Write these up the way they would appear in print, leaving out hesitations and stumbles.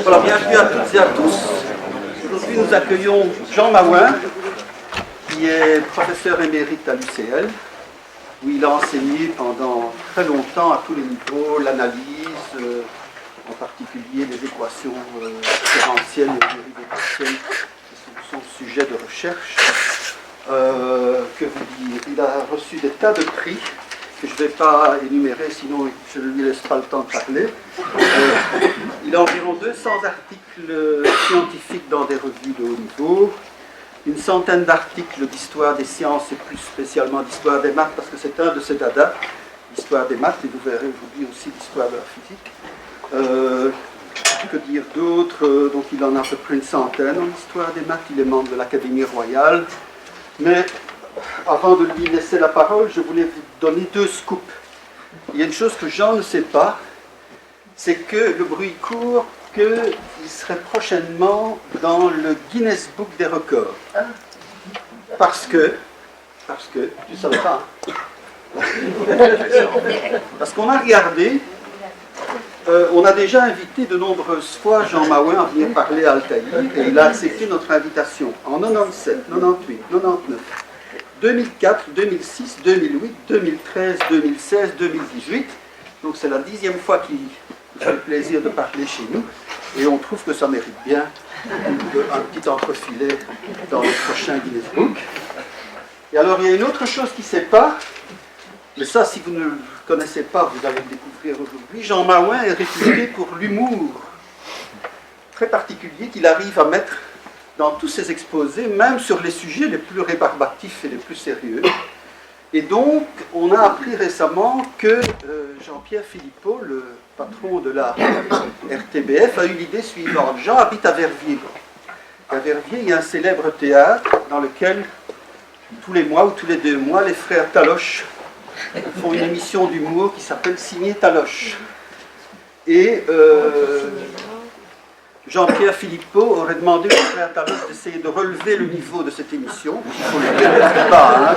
Voilà, bienvenue à toutes et à tous. Aujourd'hui, nous accueillons Jean Maouin, qui est professeur émérite à l'UCL, où il a enseigné pendant très longtemps à tous les niveaux l'analyse, en particulier les équations différentielles et dérivées partielles, qui sont son sujet de recherche. Que vous dire, il a reçu des tas de prix que je ne vais pas énumérer, sinon je ne lui laisse pas le temps de parler. Il a environ 200 articles scientifiques dans des revues de haut niveau, une centaine d'articles d'histoire des sciences et plus spécialement d'histoire des maths, parce que c'est un de ses dadas, l'histoire des maths, et vous verrez aujourd'hui aussi l'histoire de la physique. Que dire d'autre? Donc il en a à peu près une centaine en histoire des maths, il est membre de l'Académie royale. Mais avant de lui laisser la parole, je voulais vous donner deux scoops. Il y a une chose que Jean ne sait pas, c'est que le bruit court qu'il serait prochainement dans le Guinness Book des records. Parce que, tu ne savais pas, hein? Parce qu'on a regardé, on a déjà invité de nombreuses fois Jean Maouin à venir parler à Altaïr, et il a accepté notre invitation en 97, 98, 99, 2004, 2006, 2008, 2013, 2016, 2018. Donc c'est la 10e fois qu'il nous fait le plaisir de parler chez nous, et on trouve que ça mérite bien un petit entrefilet dans le prochain Guinness Book. Et alors il y a une autre chose qu'il ne sait pas, mais ça, si vous ne le connaissez pas, vous allez le découvrir aujourd'hui. Jean Maouin est réputé pour l'humour très particulier qu'il arrive à mettre dans tous ses exposés, même sur les sujets les plus rébarbatifs et les plus sérieux. Et donc, on a appris récemment que Jean-Pierre Philippot, le patron de la RTBF, a eu l'idée suivante. Jean habite à Verviers. À Verviers, il y a un célèbre théâtre dans lequel, tous les mois ou tous les 2 mois, les frères Taloche font une émission d'humour qui s'appelle Signé Taloche. Et Jean-Pierre Philippot aurait demandé aux frères Taloche d'essayer de relever le niveau de cette émission. Il ne le connaît pas, hein.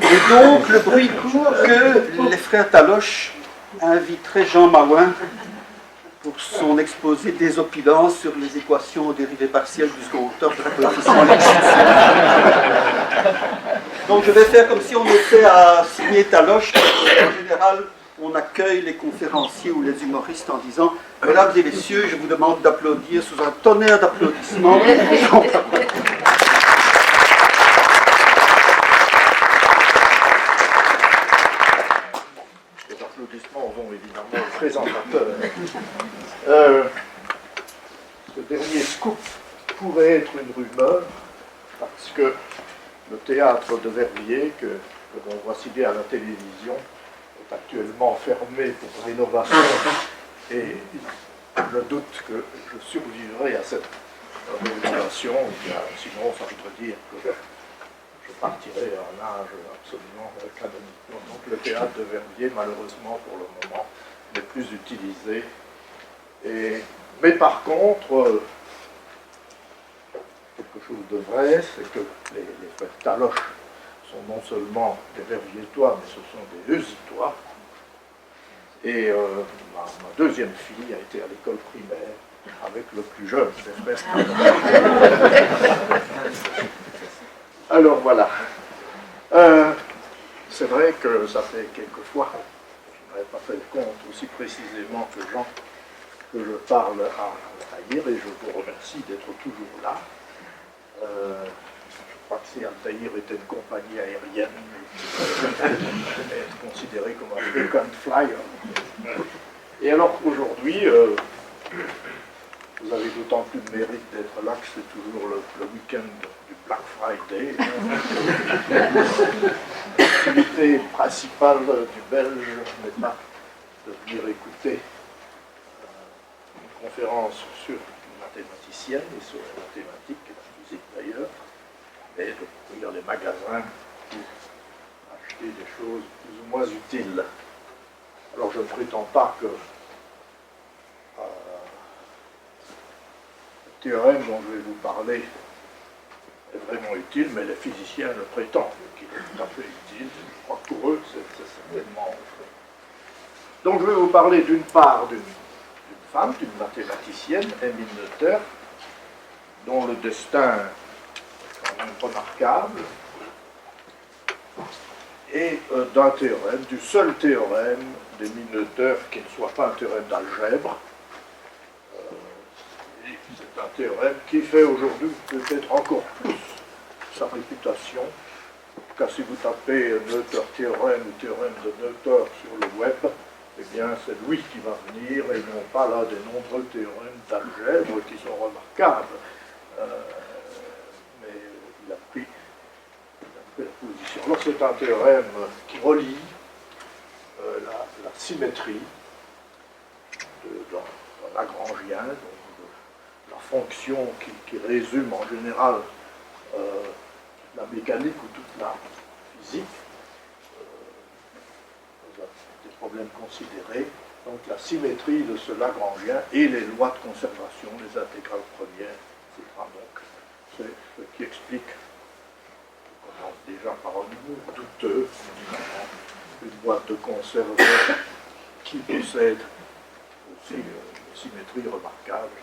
Et donc, le bruit court que les frères Taloche inviteraient Jean Maouin pour son exposé désopilant sur les équations aux dérivées partielles du second ordre de répétition Donc je vais faire comme si on était à Signé Taloche. En général, on accueille les conférenciers ou les humoristes en disant « Mesdames et messieurs, je vous demande d'applaudir sous un tonnerre d'applaudissements. » Les applaudissements vont évidemment au présentateur. Ce dernier scoop pourrait être une rumeur, parce que le théâtre de Verviers, que l'on voit si bien à la télévision, est actuellement fermé pour rénovation, et je doute que je survivrai à cette rénovation, sinon ça voudrait dire que je partirai à un âge absolument canonique. Donc le théâtre de Verviers, malheureusement pour le moment, n'est plus utilisé. Mais par contre, quelque chose de vrai, c'est que les frères Taloche sont non seulement des Verviétois, mais ce sont des Eusitois. Et ma deuxième fille a été à l'école primaire avec le plus jeune des frères Taloche. Alors voilà. C'est vrai que ça fait quelques fois, je n'avais pas fait le compte aussi précisément que Jean, que je parle à Altaïr, et je vous remercie d'être toujours là. Je crois que si Altaïr était une compagnie aérienne, être considéré comme un frequent flyer. Et alors aujourd'hui, vous avez d'autant plus de mérite d'être là que c'est toujours le week-end du Black Friday. L'activité principale du Belge n'est pas de venir écouter une conférence sur une mathématicienne et sur la mathématique et la physique d'ailleurs, mais de courir les magasins pour acheter des choses plus ou moins utiles. Alors je ne prétends pas que le théorème dont je vais vous parler est vraiment utile, mais les physiciens le prétendent qu'il est tout à fait utile. Je crois que pour eux, c'est certainement vrai. Donc je vais vous parler d'une part d'une femme, d'une mathématicienne, Emile Noether, dont le destin est quand même remarquable, et d'un théorème, du seul théorème d'Emile Noether qui ne soit pas un théorème d'algèbre. C'est un théorème qui fait aujourd'hui peut-être encore plus sa réputation. En tout cas, si vous tapez Noether théorème ou théorème de Noether sur le web, eh bien, c'est lui qui va venir, et non pas là des nombreux théorèmes d'algèbre qui sont remarquables. Mais il a pris la position. Alors, c'est un théorème qui relie la symétrie dans Lagrangien, donc la fonction qui résume en général la mécanique ou toute la physique, des problèmes considérés, donc la symétrie de ce Lagrangien et les lois de conservation, les intégrales premières, etc. Donc c'est ce qui explique, on commence déjà par un niveau douteux, une boîte de conserve qui possède aussi une symétrie remarquable,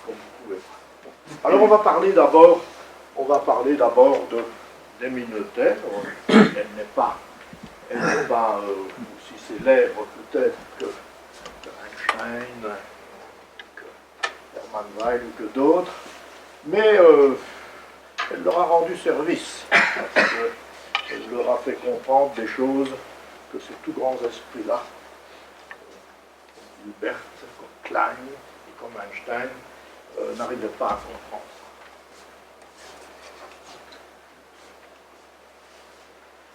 comme vous pouvez voir. Alors on va parler d'abord d'Emile Noether. Elle n'est pas aussi célèbre peut-être que Einstein, que Hermann Weyl ou que d'autres, mais elle leur a rendu service, parce qu'elle leur a fait comprendre des choses que ces tout grands esprits-là, comme Hilbert, comme Klein et comme Einstein, n'arrivaient pas à comprendre.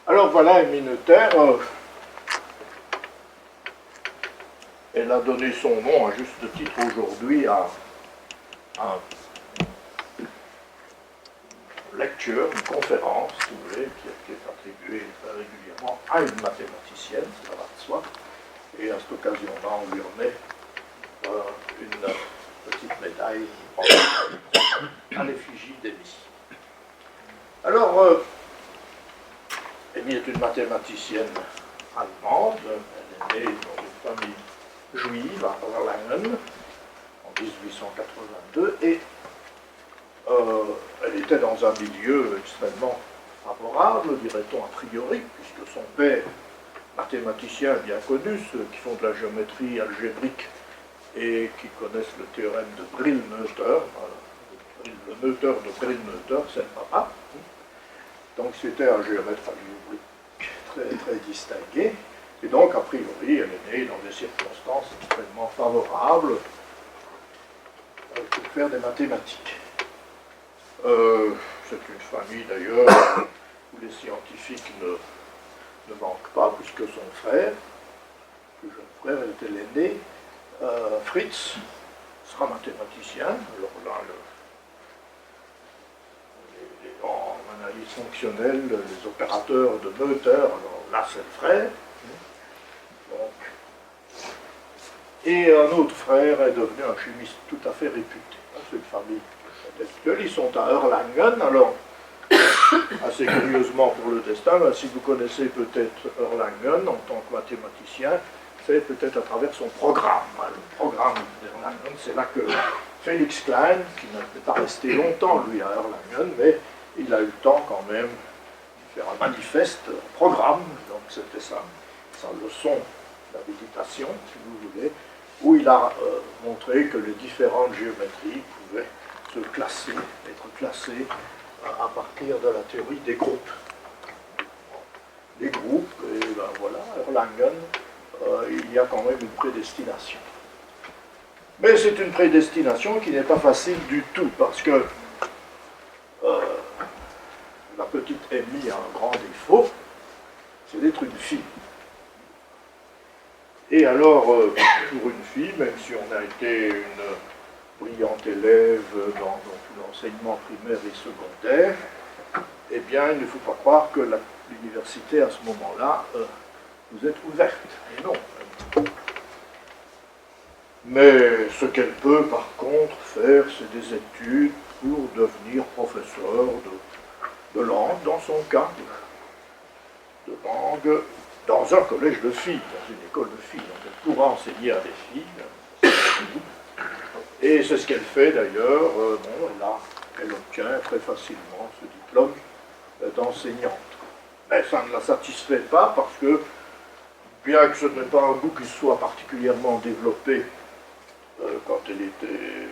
Alors voilà, Emile Noether, elle a donné son nom à juste titre aujourd'hui à une lecture, une conférence, si vous voulez, qui est attribuée très régulièrement à une mathématicienne, ça va de soi, et à cette occasion-là, on lui remet une petite médaille à l'effigie d'Emile. Alors, Emile est une mathématicienne allemande. Elle est née dans une famille juive à Erlangen en 1882 et elle était dans un milieu extrêmement favorable, dirait-on a priori, puisque son père, mathématicien bien connu, ceux qui font de la géométrie algébrique et qui connaissent le théorème de Brill-Noether, le Noether de Brill-Noether, c'est le papa. Donc c'était un géomètre algébrique très, très distingué. Et donc, a priori, elle est née dans des circonstances extrêmement favorables pour faire des mathématiques. C'est une famille d'ailleurs où les scientifiques ne manquent pas, puisque son frère, le plus jeune frère, était l'aîné, Fritz, sera mathématicien. Alors là, en analyse fonctionnelle, les opérateurs de Noether, alors là c'est le frère. Donc, et un autre frère est devenu un chimiste tout à fait réputé. C'est une famille intellectuelle. Ils sont à Erlangen. Alors, assez curieusement pour le destin, si vous connaissez peut-être Erlangen en tant que mathématicien, c'est peut-être à travers son programme. Le programme d'Erlangen, c'est là que Félix Klein, qui n'est pas resté longtemps, lui, à Erlangen, mais il a eu le temps quand même de faire un manifeste, un programme, donc c'était sa leçon d'habilitation, si vous voulez, où il a montré que les différentes géométries pouvaient être classées à partir de la théorie des groupes. Les groupes, et ben voilà, Erlangen, il y a quand même une prédestination. Mais c'est une prédestination qui n'est pas facile du tout, parce que la petite Amy a un grand défaut, c'est d'être une fille. Et alors, pour une fille, même si on a été une brillante élève dans l'enseignement primaire et secondaire, eh bien, il ne faut pas croire que l'université, à ce moment-là, vous êtes ouverte. Et non. Mais ce qu'elle peut, par contre, faire, c'est des études pour devenir professeur de langue, dans son cas, de langue dans un collège de filles, dans une école de filles. Donc elle pourra enseigner à des filles. Et c'est ce qu'elle fait d'ailleurs. Elle obtient très facilement ce diplôme d'enseignante. Mais ça ne la satisfait pas parce que, bien que ce n'est pas un goût qui soit particulièrement développé quand elle était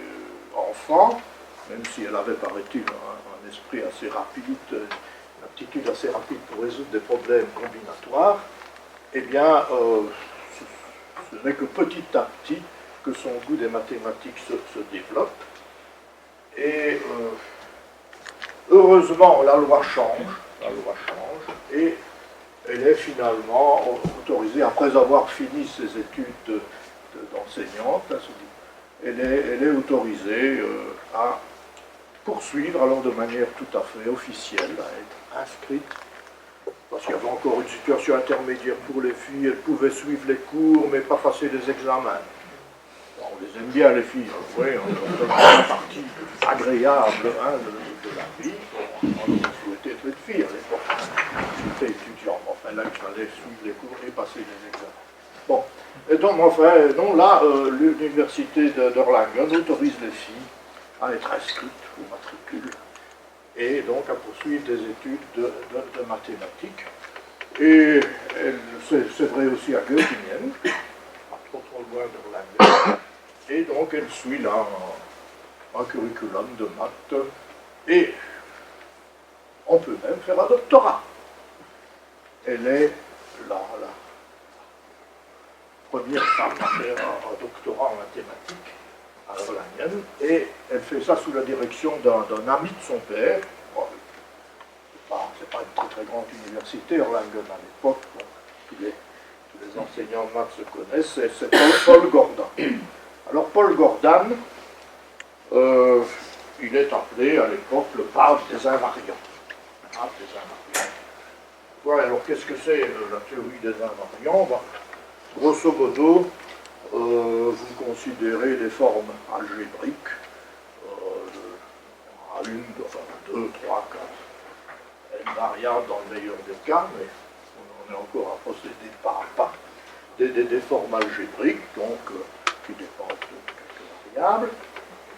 enfant, même si elle avait, paraît-il, un esprit assez rapide, une aptitude assez rapide pour résoudre des problèmes combinatoires, eh bien, ce n'est que petit à petit que son goût des mathématiques se développe. Et heureusement, la loi change, et elle est finalement autorisée, après avoir fini ses études d'enseignante, elle est autorisée à poursuivre, alors de manière tout à fait officielle, à être inscrite, parce qu'il y avait encore une situation intermédiaire pour les filles, elles pouvaient suivre les cours, mais pas passer les examens. On les aime bien, les filles, hein, oui, on donne une partie agréable de la vie. On souhaitait être une fille à l'époque. J'étais étudiant, enfin là, il fallait suivre les cours et passer les examens. Bon, et donc, enfin, non, là, l'université d'Erlangen autorise les filles à être inscrites au matricule et donc à poursuivre des études de mathématiques. Et c'est vrai aussi à Göttingen, pas trop loin d'Erlangen. Et donc elle suit là un curriculum de maths et on peut même faire un doctorat. Elle est la première femme à faire un doctorat en mathématiques à Erlangen et elle fait ça sous la direction d'un ami de son père. Bon, c'est pas une très grande université, Erlangen à l'époque, tous les enseignants de maths se connaissent, c'est Paul Gordon. Alors Paul Gordon, il est appelé à l'époque le pape des invariants. Ouais, alors qu'est-ce que c'est la théorie des invariants? Grosso modo, vous considérez les formes algébriques à une, enfin 2, 3, 4 n variables dans le meilleur des cas, mais on est encore à procéder pas à pas, des formes algébriques, donc qui dépendent de quelques variables,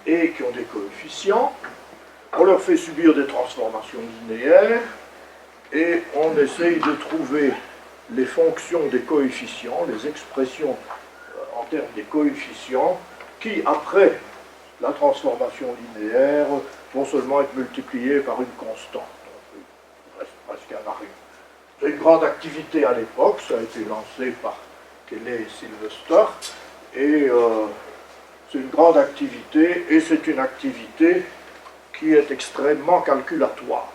et qui ont des coefficients. On leur fait subir des transformations linéaires, et on essaye de trouver les fonctions des coefficients, les expressions en termes des coefficients, qui, après la transformation linéaire, vont seulement être multipliées par une constante. Donc, il reste presque un arrêt. C'est une grande activité à l'époque, ça a été lancé par Cayley et Sylvester, et c'est une grande activité, et c'est une activité qui est extrêmement calculatoire.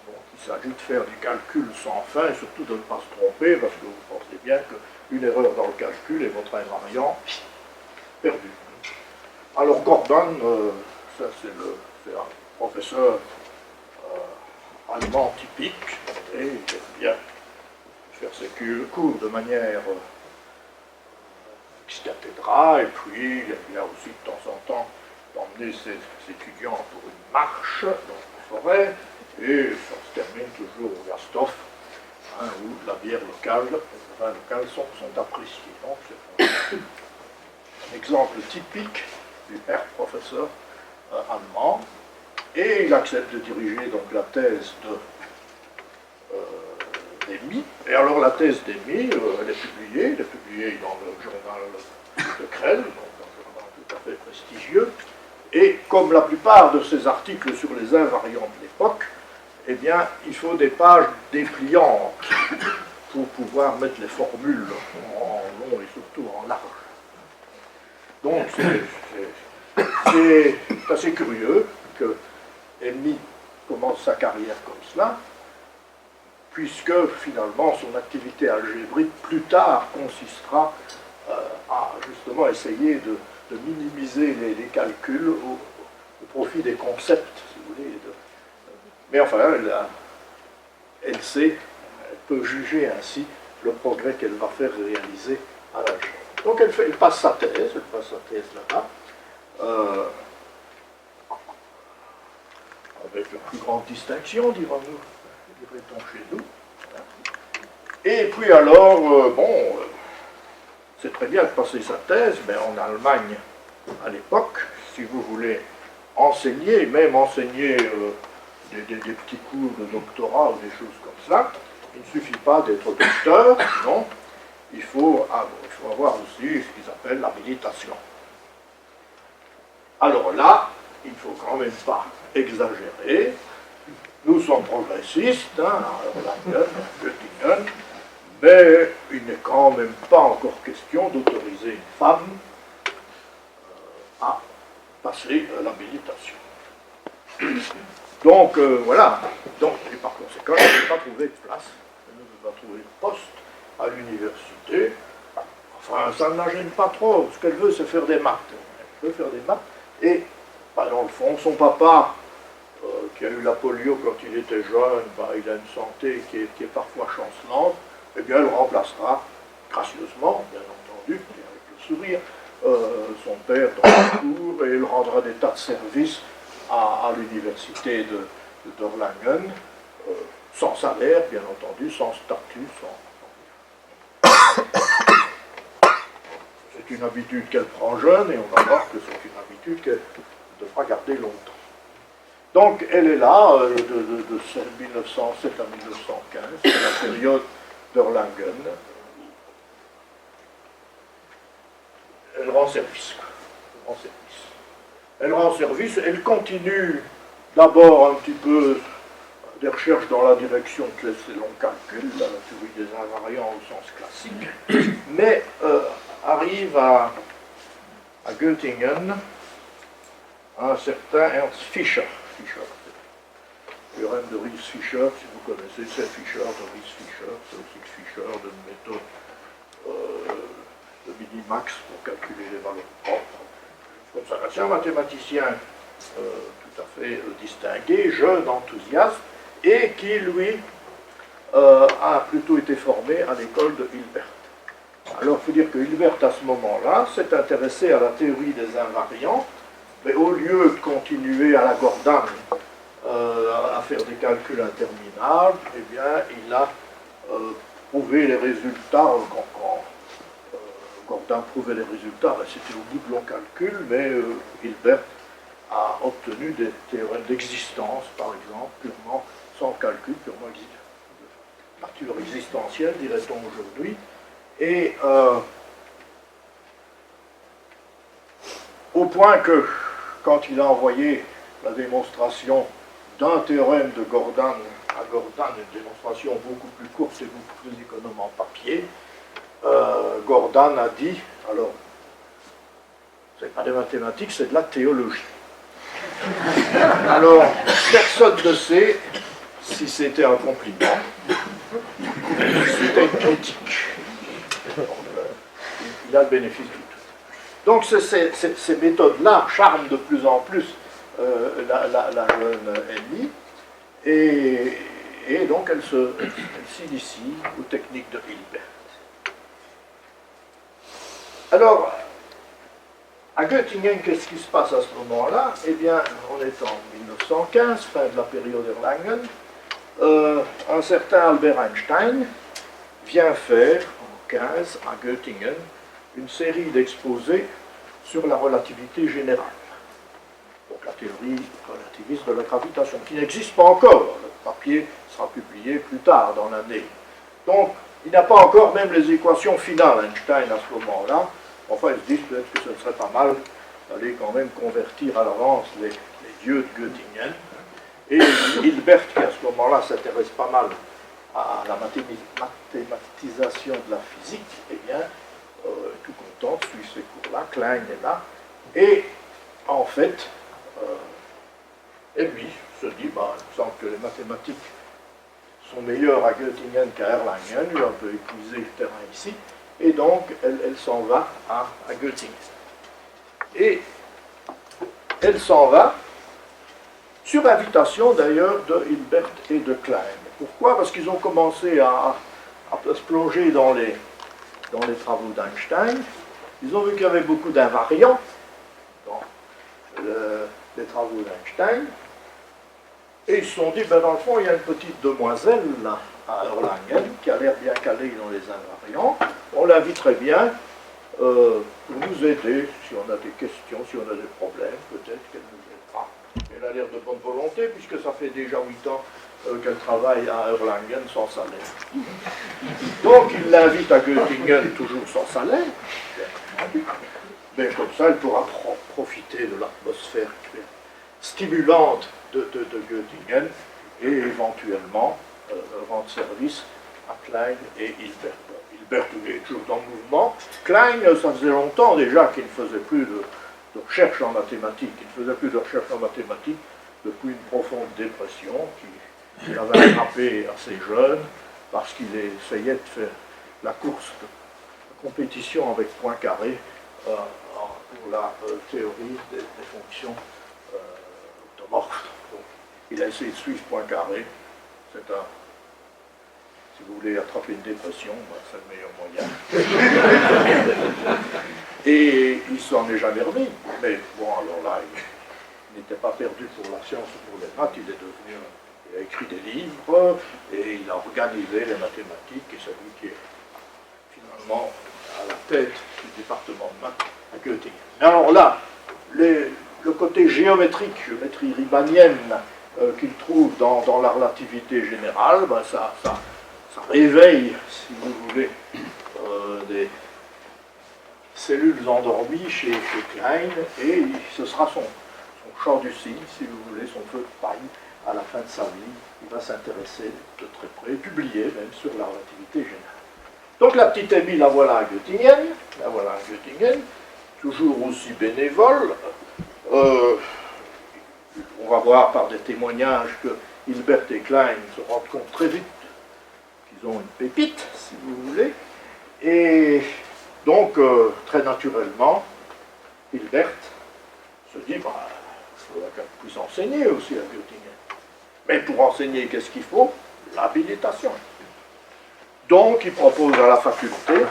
Donc il s'agit de faire des calculs sans fin, et surtout de ne pas se tromper, parce que vous pensez bien qu'une erreur dans le calcul et votre invariant perdu. Alors Gordon, ça c'est un professeur allemand typique, et il aime bien faire ses cours de manière ex-cathedra, et puis il aime bien aussi de temps en temps d'emmener ses étudiants pour une marche dans la forêt, et ça se termine toujours au Gasthof, où la bière locale, les vins locaux sont appréciés. Donc c'est un exemple typique du Herr professeur allemand, et il accepte de diriger donc la thèse d'Emy. Et alors la thèse d'Emy, elle est publiée dans le journal de Krell, donc un journal tout à fait prestigieux, et comme la plupart de ces articles sur les invariants de l'époque, eh bien, il faut des pages dépliantes pour pouvoir mettre les formules en long et surtout en large. Donc c'est assez curieux que Emy commence sa carrière comme cela, puisque finalement son activité algébrique plus tard consistera à justement essayer de minimiser les calculs au profit des concepts, si vous voulez. Mais enfin, elle sait, elle peut juger ainsi le progrès qu'elle va faire réaliser à l'âge. Donc elle passe sa thèse là-bas, avec la plus grande distinction, dirait-on chez nous. Et puis alors, c'est très bien de passer sa thèse, mais en Allemagne, à l'époque, si vous voulez enseigner, même enseigner des petits cours de doctorat ou des choses comme ça, il ne suffit pas d'être docteur, non, il faut avoir aussi ce qu'ils appellent l'habilitation. Alors là, il ne faut quand même pas exagérer. Nous sommes progressistes, hein, Göttingen, mais il n'est quand même pas encore question d'autoriser une femme à passer l'habilitation. Donc voilà, donc, et par conséquent, elle ne peut pas trouver de place, elle ne peut pas trouver de poste à l'université. Enfin, ça ne la gêne pas trop, ce qu'elle veut, c'est faire des maths. Elle veut faire des maths, et dans le fond, son papa, qui a eu la polio quand il était jeune, il a une santé qui est parfois chancelante, eh bien, elle remplacera, gracieusement, bien entendu, avec le sourire, son père dans le cours, et il rendra des tas de services à l'université d'Erlangen, sans salaire, bien entendu, sans statut, C'est une habitude qu'elle prend jeune, et on va voir que c'est une habitude qu'elle devra garder longtemps. Donc, elle est là, de 1907 à 1915, c'est la période d'Erlangen. Elle rend service. Elle rend service, elle continue d'abord un petit peu des recherches dans la direction de ces longs calculs, la théorie des invariants au sens classique, mais arrive à Göttingen un certain Ernst Fischer. Le théorème de Riesz-Fischer, si vous connaissez, c'est Fischer de Riesz-Fischer, c'est aussi Fischer de méthode de minimax pour calculer les valeurs propres. Comme ça, c'est un mathématicien tout à fait distingué, jeune, enthousiaste, et qui, lui, a plutôt été formé à l'école de Hilbert. Alors, il faut dire que Hilbert, à ce moment-là, s'est intéressé à la théorie des invariants, mais au lieu de continuer à la Gordane à faire des calculs interminables, eh bien, il a prouvé les résultats. Quand Gordane prouvait les résultats, c'était au bout de longs calculs, mais Hilbert a obtenu des théorèmes d'existence, par exemple, purement sans calcul, purement de nature existentielle, dirait-on aujourd'hui. Et au point que, quand il a envoyé la démonstration d'un théorème de Gordane à Gordane, une démonstration beaucoup plus courte et beaucoup plus économe en papier, Gordane a dit, alors, c'est pas des mathématiques, c'est de la théologie. Alors, personne ne sait si c'était un compliment, si c'était une critique. Il a le bénéfice du tout. Donc ces méthodes-là charment de plus en plus la jeune Ellie, et donc elle s'initie aux techniques de Hilbert. Alors, à Göttingen, qu'est-ce qui se passe à ce moment-là? Eh bien, on est en 1915, fin de la période Erlangen, un certain Albert Einstein vient faire, en 1915, à Göttingen, une série d'exposés sur la relativité générale. Donc la théorie relativiste de la gravitation, qui n'existe pas encore. Le papier sera publié plus tard dans l'année. Donc, il n'a pas encore même les équations finales, Einstein, à ce moment-là. Enfin, ils se disent peut-être que ce serait pas mal d'aller quand même convertir à l'avance les dieux de Göttingen. Et Hilbert, qui à ce moment-là s'intéresse pas mal à la mathématisation de la physique, eh bien, tout content, suit ces cours-là, Klein est là, et en fait, et lui se dit, il me semble que les mathématiques sont meilleures à Göttingen qu'à Erlangen, lui a un peu épuisé le terrain ici, et donc elle s'en va à Göttingen. Et elle s'en va, sur invitation d'ailleurs de Hilbert et de Klein. Pourquoi? Parce qu'ils ont commencé à se plonger dans les travaux d'Einstein. Ils ont vu qu'il y avait beaucoup d'invariants dans les travaux d'Einstein. Et ils se sont dit, dans le fond, il y a une petite demoiselle là, à Erlangen, qui a l'air bien calé dans les invariants. On l'inviterait bien pour nous aider, si on a des questions, si on a des problèmes, peut-être qu'elle nous aidera. Elle a l'air de bonne volonté, puisque ça fait déjà 8 ans qu'elle travaille à Erlangen sans salaire. Donc il l'invite à Göttingen, toujours sans salaire, mais comme ça elle pourra profiter de l'atmosphère stimulante de Göttingen et éventuellement rendre service à Klein et Hilbert. Hilbert est toujours dans le mouvement. Klein, ça faisait longtemps déjà qu'il ne faisait plus de recherche en mathématiques. Il ne faisait plus de recherche en mathématiques depuis une profonde dépression qui l'avait attrapé assez jeune parce qu'il essayait de faire la course de compétition avec Poincaré pour la théorie des fonctions automorphes. Donc, il a essayé de suivre Poincaré. C'est un... Si vous voulez attraper une dépression, c'est le meilleur moyen. Et il s'en est jamais remis. Mais bon, alors là, il n'était pas perdu pour la science ou pour les maths. Il a écrit des livres et il a organisé les mathématiques. Et c'est lui qui est finalement à la tête du département de maths à Göttingen. Mais alors là, le côté géométrie riemannienne qu'il trouve dans la relativité générale, ben ça réveille, si vous voulez, des cellules endormies chez Klein, et ce sera son champ du cygne, si vous voulez, son feu de paille, à la fin de sa vie. Il va s'intéresser de très près, publier même sur la relativité générale. Donc la petite Emmy, la voilà à Göttingen, toujours aussi bénévole. On va voir par des témoignages que Hilbert et Klein se rendent compte très vite qu'ils ont une pépite, si vous voulez. Et donc, très naturellement, Hilbert se dit, bah, il faudra qu'elle puisse enseigner aussi à Göttingen. Mais pour enseigner, qu'est-ce qu'il faut? L'habilitation. Donc, il propose à la faculté,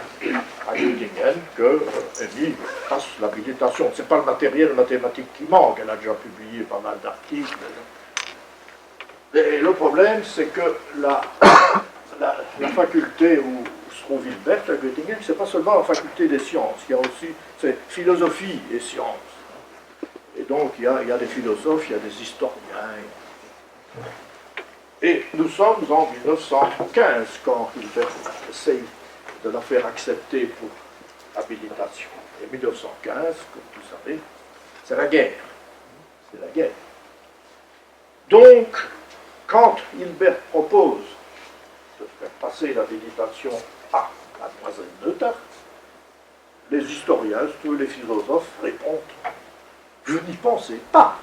à Göttingen, que Emmy fasse l'habilitation. Ce n'est pas le matériel mathématique qui manque, elle a déjà publié pas mal d'articles. Et le problème, c'est que la faculté où se trouve Hilbert à Göttingen, ce n'est pas seulement la faculté des sciences, il y a aussi, c'est philosophie et sciences. Et donc, il y a des philosophes, il y a des historiens. Et nous sommes en 1915 quand Hilbert essaye de la faire accepter pour habilitation. Et 1915, comme vous savez, c'est la guerre. C'est la guerre. Donc, quand Hilbert propose de faire passer l'habilitation à mademoiselle Noether, les historiens, tous les philosophes répondent « Vous n'y pensez pas.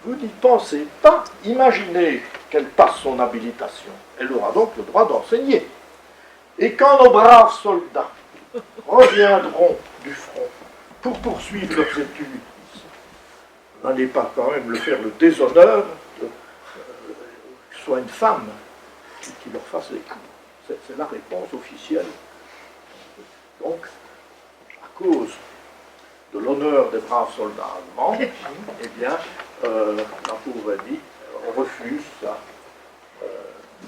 Vous n'y pensez pas. Imaginez qu'elle passe son habilitation. Elle aura donc le droit d'enseigner. Et quand nos braves soldats reviendront du front pour poursuivre leurs études, n'allez pas quand même le faire le déshonneur que ce soit une femme qui leur fasse les cours. C'est la réponse officielle. Donc, à cause de l'honneur des braves soldats allemands, eh bien, la pauvre Emmy, on refuse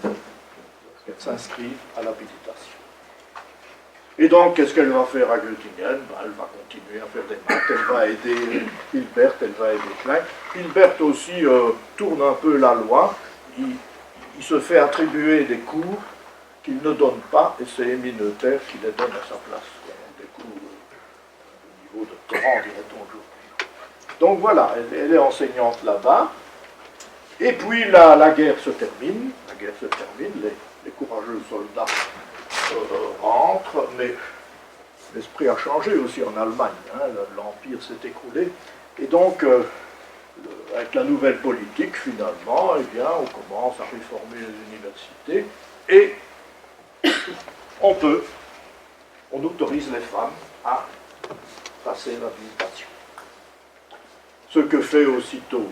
qu'elle s'inscrive à l'habilitation. Et donc, qu'est-ce qu'elle va faire à Göttingen? Elle va continuer à faire des maths, elle va aider Hilbert, elle va aider Klein. Hilbert aussi tourne un peu la loi, il se fait attribuer des cours qu'il ne donne pas, et c'est Emmy Noether qui les donne à sa place. Des cours au niveau de Torrent, dirait-on aujourd'hui. Donc voilà, elle est enseignante là-bas. Et puis la guerre se termine, les courageux soldats rentrent, mais l'esprit a changé aussi en Allemagne, hein, l'Empire s'est écroulé, et donc avec la nouvelle politique finalement, eh bien, on commence à réformer les universités, et on autorise les femmes à passer l'habilitation. Ce que fait aussitôt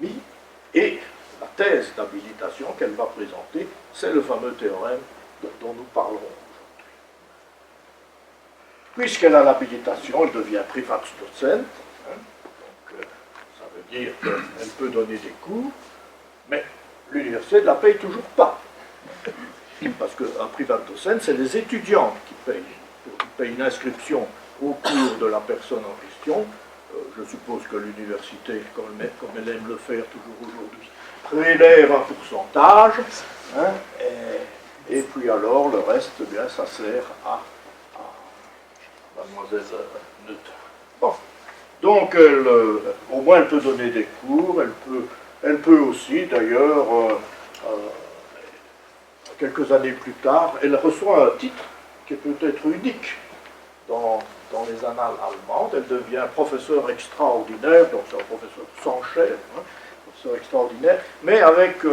Emmy, et la thèse d'habilitation qu'elle va présenter, c'est le fameux théorème dont nous parlerons aujourd'hui. Puisqu'elle a l'habilitation, elle devient Privatdozent, hein, donc ça veut dire qu'elle peut donner des cours, mais l'université ne la paye toujours pas. Parce qu'un Privatdozent, c'est les étudiants qui payent. Ils payent une inscription au cours de la personne en question. Je suppose que l'université, comme elle aime le faire toujours aujourd'hui, prélève un pourcentage, hein, et puis alors le reste, eh bien, ça sert à mademoiselle Neuter. Bon. Donc, au moins, elle peut donner des cours, elle peut aussi, d'ailleurs, quelques années plus tard, elle reçoit un titre qui est peut-être unique dans les annales allemandes. Elle devient professeur extraordinaire, donc c'est un professeur sans chaire, hein, professeur extraordinaire, mais avec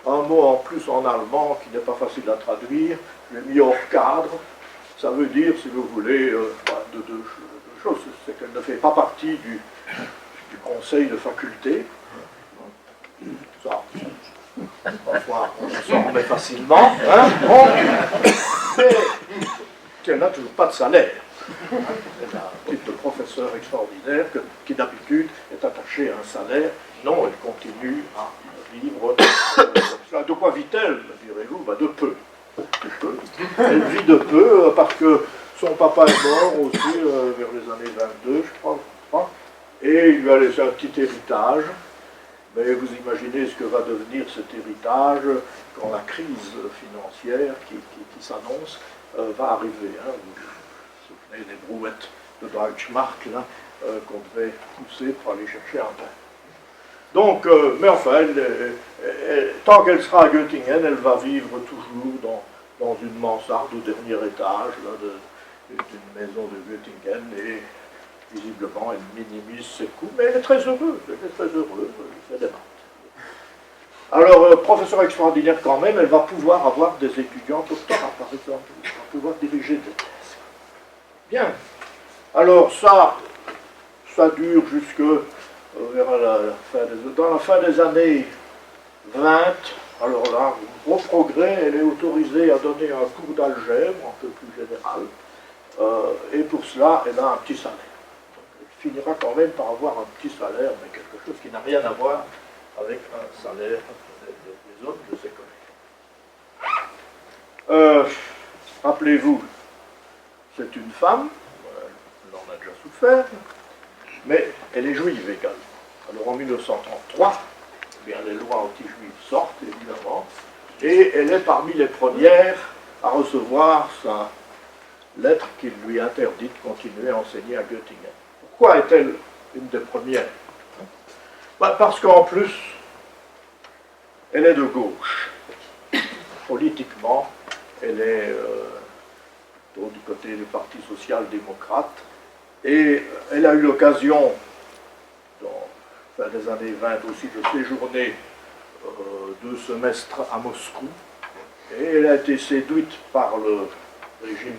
un mot en plus en allemand qui n'est pas facile à traduire, je l'ai mis hors cadre. Ça veut dire, si vous voulez, deux choses. C'est qu'elle ne fait pas partie du conseil de faculté. Ça, parfois, on s'en remet facilement. Hein, bon. Mais qu'elle n'a toujours pas de salaire. Elle a un titre de professeur extraordinaire qui d'habitude est attaché à un salaire. Non, elle continue à vivre. De quoi vit-elle, me direz-vous? De peu. Elle vit de peu parce que son papa est mort aussi vers les années 22, je crois, et il lui a laissé un petit héritage. Mais vous imaginez ce que va devenir cet héritage quand la crise financière qui s'annonce va arriver. Hein. Vous vous souvenez des brouettes de Deutschmark qu'on devait pousser pour aller chercher un pain. Donc, mais enfin, tant qu'elle sera à Göttingen, elle va vivre toujours dans une mansarde au dernier étage d'une maison de Göttingen, et visiblement elle minimise ses coûts, mais elle est très heureuse, elle fait des maths. Alors, professeur extraordinaire quand même, elle va pouvoir avoir des étudiants doctorats, par exemple, elle va pouvoir diriger des thèses. Bien, alors ça dure jusque dans la fin des années 20, alors là, au progrès, elle est autorisée à donner un cours d'algèbre, un peu plus général, et pour cela, elle a un petit salaire. Donc, elle finira quand même par avoir un petit salaire, mais quelque chose qui n'a rien à voir avec un salaire des autres de ses collègues. Rappelez-vous, c'est une femme, elle en a déjà souffert, mais elle est juive également. Alors en 1933, eh bien, les lois anti-juives sortent, évidemment, et elle est parmi les premières à recevoir sa lettre qui lui interdit de continuer à enseigner à Göttingen. Pourquoi est-elle une des premières? Parce qu'en plus, elle est de gauche. Politiquement, elle est du côté du Parti social-démocrate, et elle a eu l'occasion, dans la fin des années 20 aussi, de séjourner 2 semestres à Moscou, et elle a été séduite par le régime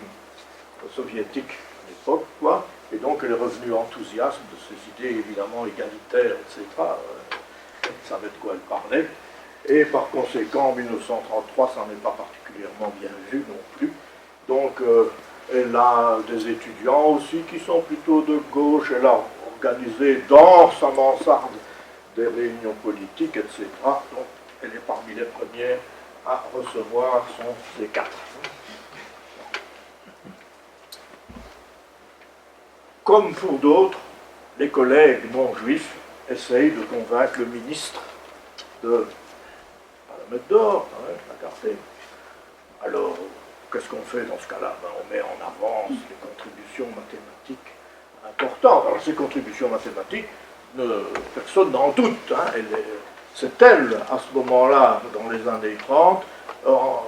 soviétique à l'époque, et donc elle est revenue enthousiaste de ses idées évidemment égalitaires, etc. Elle savait de quoi elle parlait, et par conséquent en 1933 ça n'est pas particulièrement bien vu non plus. Donc elle a des étudiants aussi qui sont plutôt de gauche, elle a organisé dans sa mansarde des réunions politiques, etc. Donc elle est parmi les premières à recevoir son C4. Comme pour d'autres, les collègues non-juifs essayent de convaincre le ministre de la mettre dehors, la garder. Alors, qu'est-ce qu'on fait dans ce cas-là? On met en avance les contributions mathématiques importantes. Alors, ces contributions mathématiques, personne n'en doute. C'est elle, à ce moment-là, dans les années 30, en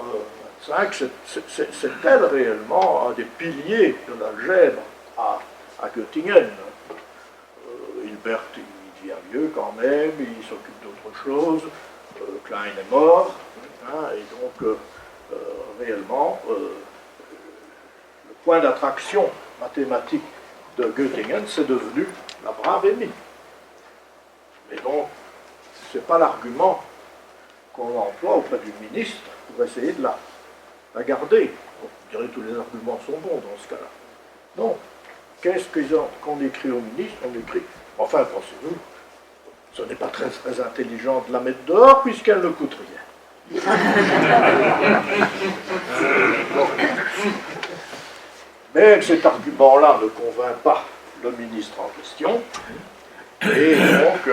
25, c'est elle réellement un des piliers de l'algèbre à Göttingen. Hilbert, il vient mieux quand même, il s'occupe d'autre chose. Klein est mort, et donc réellement, le point d'attraction mathématique de Göttingen, c'est devenu la brave Émile. Mais donc, ce n'est pas l'argument qu'on emploie auprès du ministre pour essayer de la garder. Je dirais que tous les arguments sont bons dans ce cas-là. Non. Qu'est-ce qu'on écrit au ministre? On écrit, enfin, pensez-vous, ce n'est pas très, très intelligent de la mettre dehors puisqu'elle ne coûte rien. Mais cet argument-là ne convainc pas le ministre en question, et donc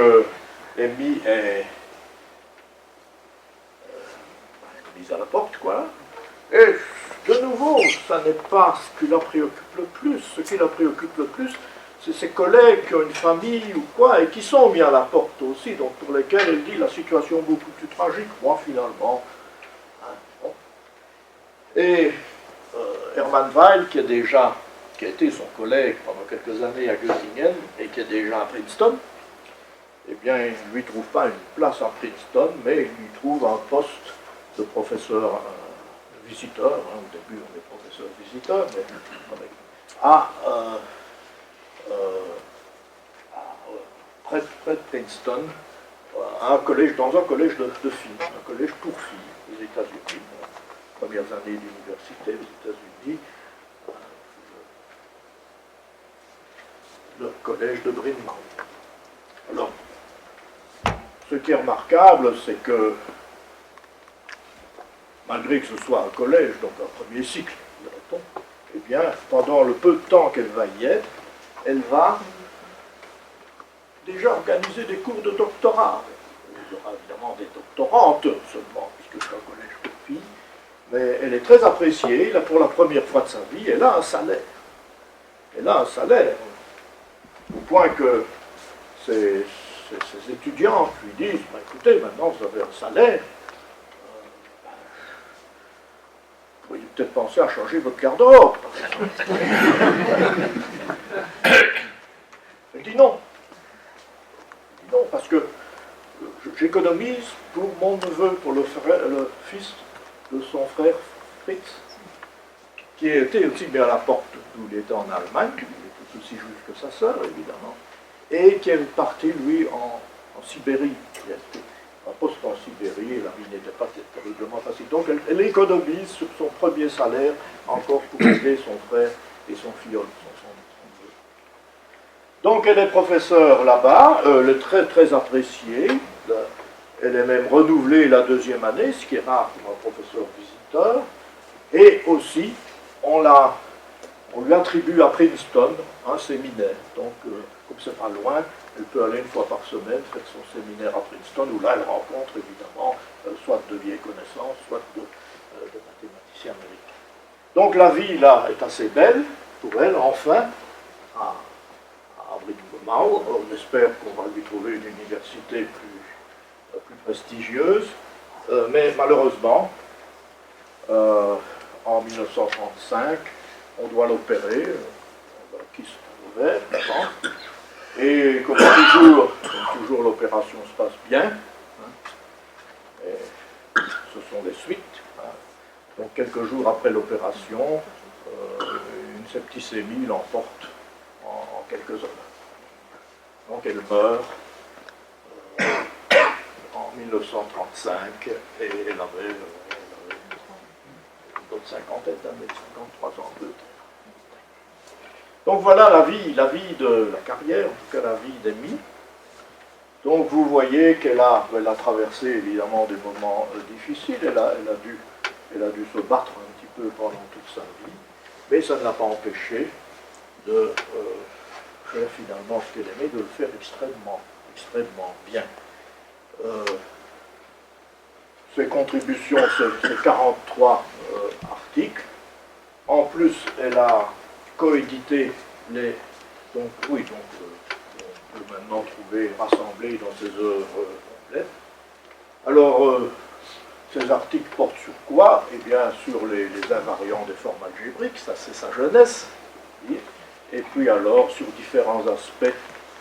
Amy est mise à la porte, quoi. Et de nouveau, ça n'est pas ce qui la préoccupe le plus. Ce qui la préoccupe le plus, c'est ses collègues qui ont une famille ou quoi, et qui sont mis à la porte aussi, donc pour lesquels elle dit la situation beaucoup plus tragique, moi finalement. Hein, bon. Et Hermann Weyl, qui a été son collègue pendant quelques années à Göttingen, et qui est déjà à Princeton, eh bien, il ne lui trouve pas une place à Princeton, mais il lui trouve un poste de professeur visiteur, hein, au début on est professeur visiteur, mais près de Princeton, dans un collège de filles, un collège pour filles aux États-Unis, premières années d'université aux États-Unis, le collège de Bryn Mawr. Alors, ce qui est remarquable, c'est que malgré que ce soit un collège, donc un premier cycle, dirait-on, eh bien, pendant le peu de temps qu'elle va y être, elle va déjà organiser des cours de doctorat. Il y aura évidemment des doctorantes seulement, puisque c'est un collège pour filles, mais elle est très appréciée. Là, pour la première fois de sa vie, elle a un salaire. Elle a un salaire, au point que ses étudiants lui disent, bah, écoutez, maintenant vous avez un salaire, vous pourriez peut-être penser à changer votre garde-robe. Elle dit non. Elle dit non, parce que j'économise pour mon neveu, pour le fils de son frère Fritz, qui était aussi mis à la porte d'où il était en Allemagne, il était aussi juif que sa sœur, évidemment, et qui est parti, lui, en Sibérie. Il a été un poste en Sibérie, et la vie n'était pas terriblement facile. Donc elle économise sur son premier salaire encore pour aider son frère et son filleul, son neveu. Donc elle est professeure là-bas, elle est très très appréciée, elle est même renouvelée la deuxième année, ce qui est rare pour un professeur visiteur, et aussi on lui attribue à Princeton un séminaire. Donc, comme c'est pas loin, elle peut aller une fois par semaine faire son séminaire à Princeton, où là, elle rencontre évidemment soit de vieilles connaissances, soit de mathématiciens américains. Donc, la vie, là, est assez belle pour elle, enfin, à Bryn Mawr. On espère qu'on va lui trouver une université plus prestigieuse, mais malheureusement, en 1935, on doit l'opérer, qui se ouvert d'avant, et comme toujours l'opération se passe bien, hein, et ce sont des suites. Hein. Donc quelques jours après l'opération, une septicémie l'emporte en quelques heures. Donc elle meurt en 1935, et elle avait une bonne cinquantaine d'années, 53 ans de. Donc voilà la vie de la carrière, en tout cas la vie d'Amy. Donc vous voyez qu'elle a traversé évidemment des moments difficiles, elle a dû se battre un petit peu pendant toute sa vie, mais ça ne l'a pas empêché de faire finalement ce qu'elle aimait, de le faire extrêmement bien. Ses contributions, c'est 43 articles. En plus, elle a coédité on peut maintenant trouver rassemblés dans ses œuvres complètes. Alors, ces articles portent sur quoi? Eh bien, sur les invariants des formes algébriques, ça c'est sa jeunesse. Et puis alors, sur différents aspects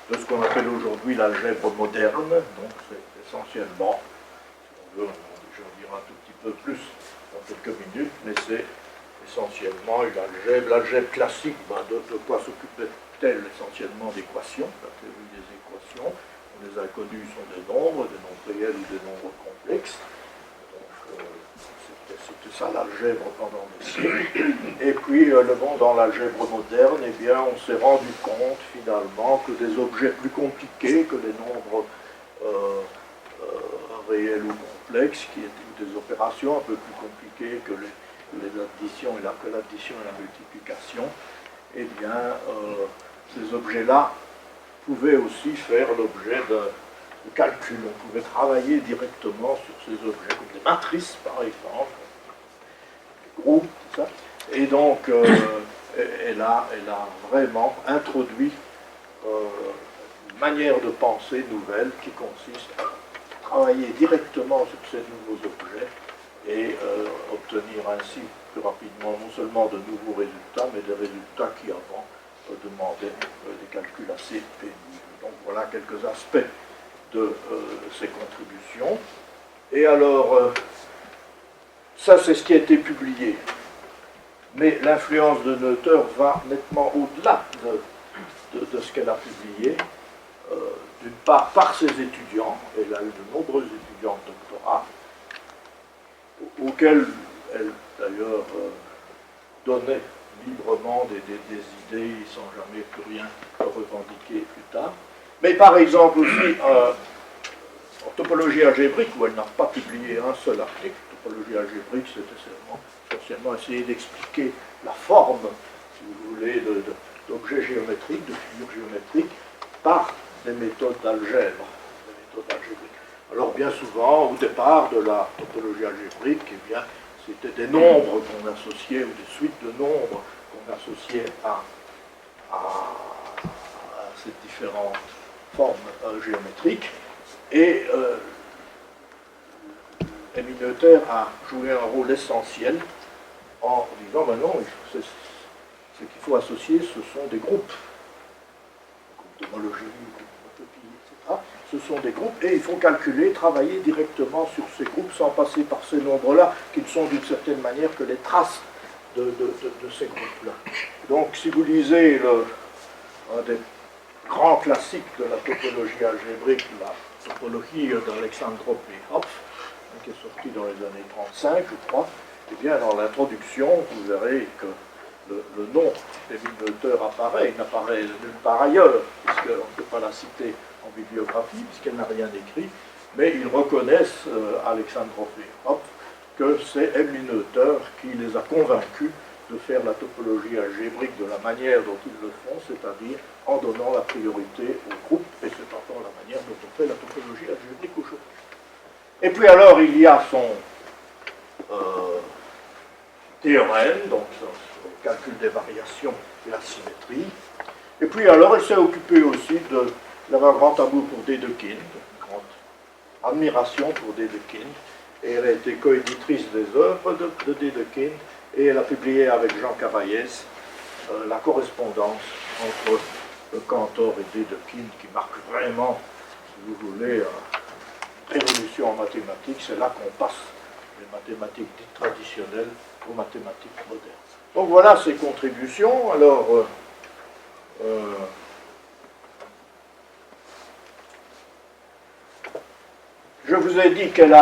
de ce qu'on appelle aujourd'hui l'algèbre moderne. Donc, c'est essentiellement, si on veut, j'en dirai un tout petit peu plus dans quelques minutes, mais c'est essentiellement l'algèbre classique. De quoi s'occupe-t-elle? Essentiellement d'équations, la théorie des équations. On les a connues sont des nombres réels ou des nombres complexes. Donc, c'était ça l'algèbre pendant des siècles. Et puis, dans l'algèbre moderne, eh bien, on s'est rendu compte finalement que des objets plus compliqués que les nombres réels ou complexes, qui étaient des opérations un peu plus compliquées que l'addition et la multiplication, eh bien, ces objets-là pouvaient aussi faire l'objet de calcul. On pouvait travailler directement sur ces objets, comme des matrices par exemple, des groupes, tout ça. Et donc, elle a vraiment introduit une manière de penser nouvelle qui consiste à travailler directement sur ces nouveaux objets et obtenir ainsi plus rapidement non seulement de nouveaux résultats, mais des résultats qui avant demandaient des calculs assez pénibles. Donc voilà quelques aspects de ces contributions. Et alors, ça c'est ce qui a été publié. Mais l'influence de Noether va nettement au-delà de ce qu'elle a publié. D'une part, par ses étudiants, elle a eu de nombreux étudiants de doctorat, auxquels elle d'ailleurs donnait librement des idées sans jamais plus rien revendiquer plus tard. Mais par exemple aussi en topologie algébrique, où elle n'a pas publié un seul article. Topologie algébrique, c'était essentiellement essayer d'expliquer la forme, si vous voulez, d'objets géométriques, de figures géométriques, par des méthodes d'algèbre, Alors bien souvent, au départ de la topologie algébrique, eh bien, c'était des nombres qu'on associait, ou des suites de nombres qu'on associait à ces différentes formes géométriques. Et Emile Noether a joué un rôle essentiel en disant, ben non, ce qu'il faut associer, ce sont des groupes d'homologie, etc. Ce sont des groupes et il faut calculer, travailler directement sur ces groupes sans passer par ces nombres-là, qui ne sont d'une certaine manière que les traces de ces groupes-là. Donc, si vous lisez un des grands classiques de la topologie algébrique, la topologie d'Alexandrov et Hopf, qui est sortie dans les années 35, je crois, eh bien, dans l'introduction, vous verrez que le nom d'Emile Noether apparaît, il n'apparaît nulle part ailleurs, puisqu'on ne peut pas la citer en bibliographie, puisqu'elle n'a rien écrit, mais ils reconnaissent, Alexandrov et Hopf, que c'est Emile Noether qui les a convaincus de faire la topologie algébrique de la manière dont ils le font, c'est-à-dire en donnant la priorité au groupe, et c'est encore la manière dont on fait la topologie algébrique aujourd'hui. Et puis alors, il y a son théorème, donc son calcul des variations et la symétrie. Et puis alors, elle s'est occupée aussi de... Elle avait un grand amour pour Dedekind, une grande admiration pour Dedekind, et elle a été coéditrice des œuvres de Dedekind, et elle a publié avec Jean Cavaillès la correspondance entre le Cantor et Dedekind, qui marque vraiment, si vous voulez, révolution en mathématiques. C'est là qu'on passe des mathématiques dites traditionnelles aux mathématiques modernes. Donc voilà ses contributions. Alors, je vous ai dit qu'elle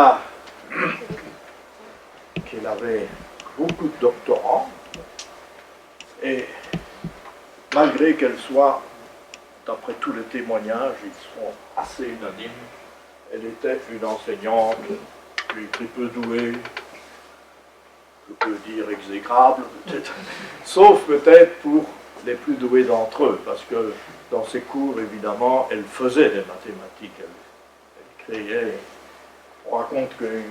avait beaucoup de doctorants, et malgré qu'elle soit, d'après tous les témoignages, ils sont assez unanimes, elle était une enseignante, puis très peu douée, je peux dire exécrable, peut-être, sauf peut-être pour les plus doués d'entre eux, parce que dans ses cours, évidemment, elle faisait des mathématiques, elle créait. On raconte qu'elle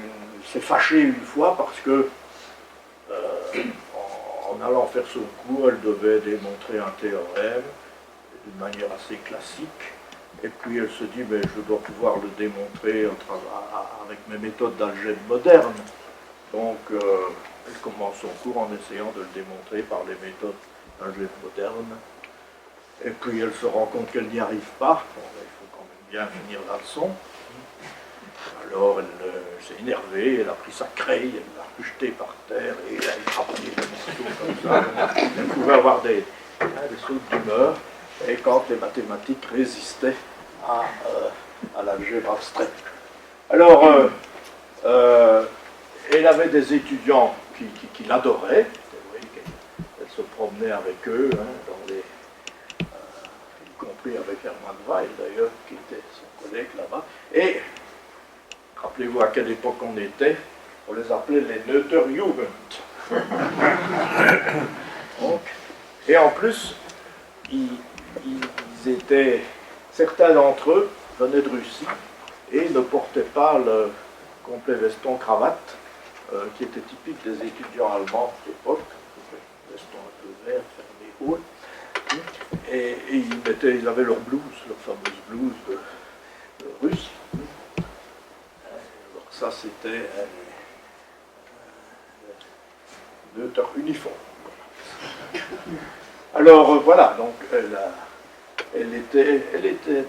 s'est fâchée une fois parce que, en allant faire son cours, elle devait démontrer un théorème d'une manière assez classique. Et puis elle se dit, mais je dois pouvoir le démontrer avec mes méthodes d'algèbre moderne. Donc elle commence son cours en essayant de le démontrer par les méthodes d'algèbre moderne. Et puis elle se rend compte qu'elle n'y arrive pas. Bon, il faut quand même bien finir la leçon. Alors elle s'est énervée, elle a pris sa craie, elle l'a jetée par terre et elle a frappé les morceaux comme ça. Elle pouvait avoir des sautes d'humeur. Et quand les mathématiques résistaient à l'algèbre abstraite. Alors, elle avait des étudiants qui l'adoraient, elle se promenait avec eux, y compris avec Hermann Weyl d'ailleurs, qui était son collègue là-bas, et Rappelez-vous à quelle époque on était. On les appelait les Neuterjugend. Donc, et en plus, certains d'entre eux venaient de Russie et ne portaient pas le complet veston-cravate qui était typique des étudiants allemands de l'époque, veston un peu vert, fermé haut. Et ils avaient leur blouse, leur fameuse blouse de russe. Alors ça, c'était un neutre uniforme. Alors voilà, donc elle était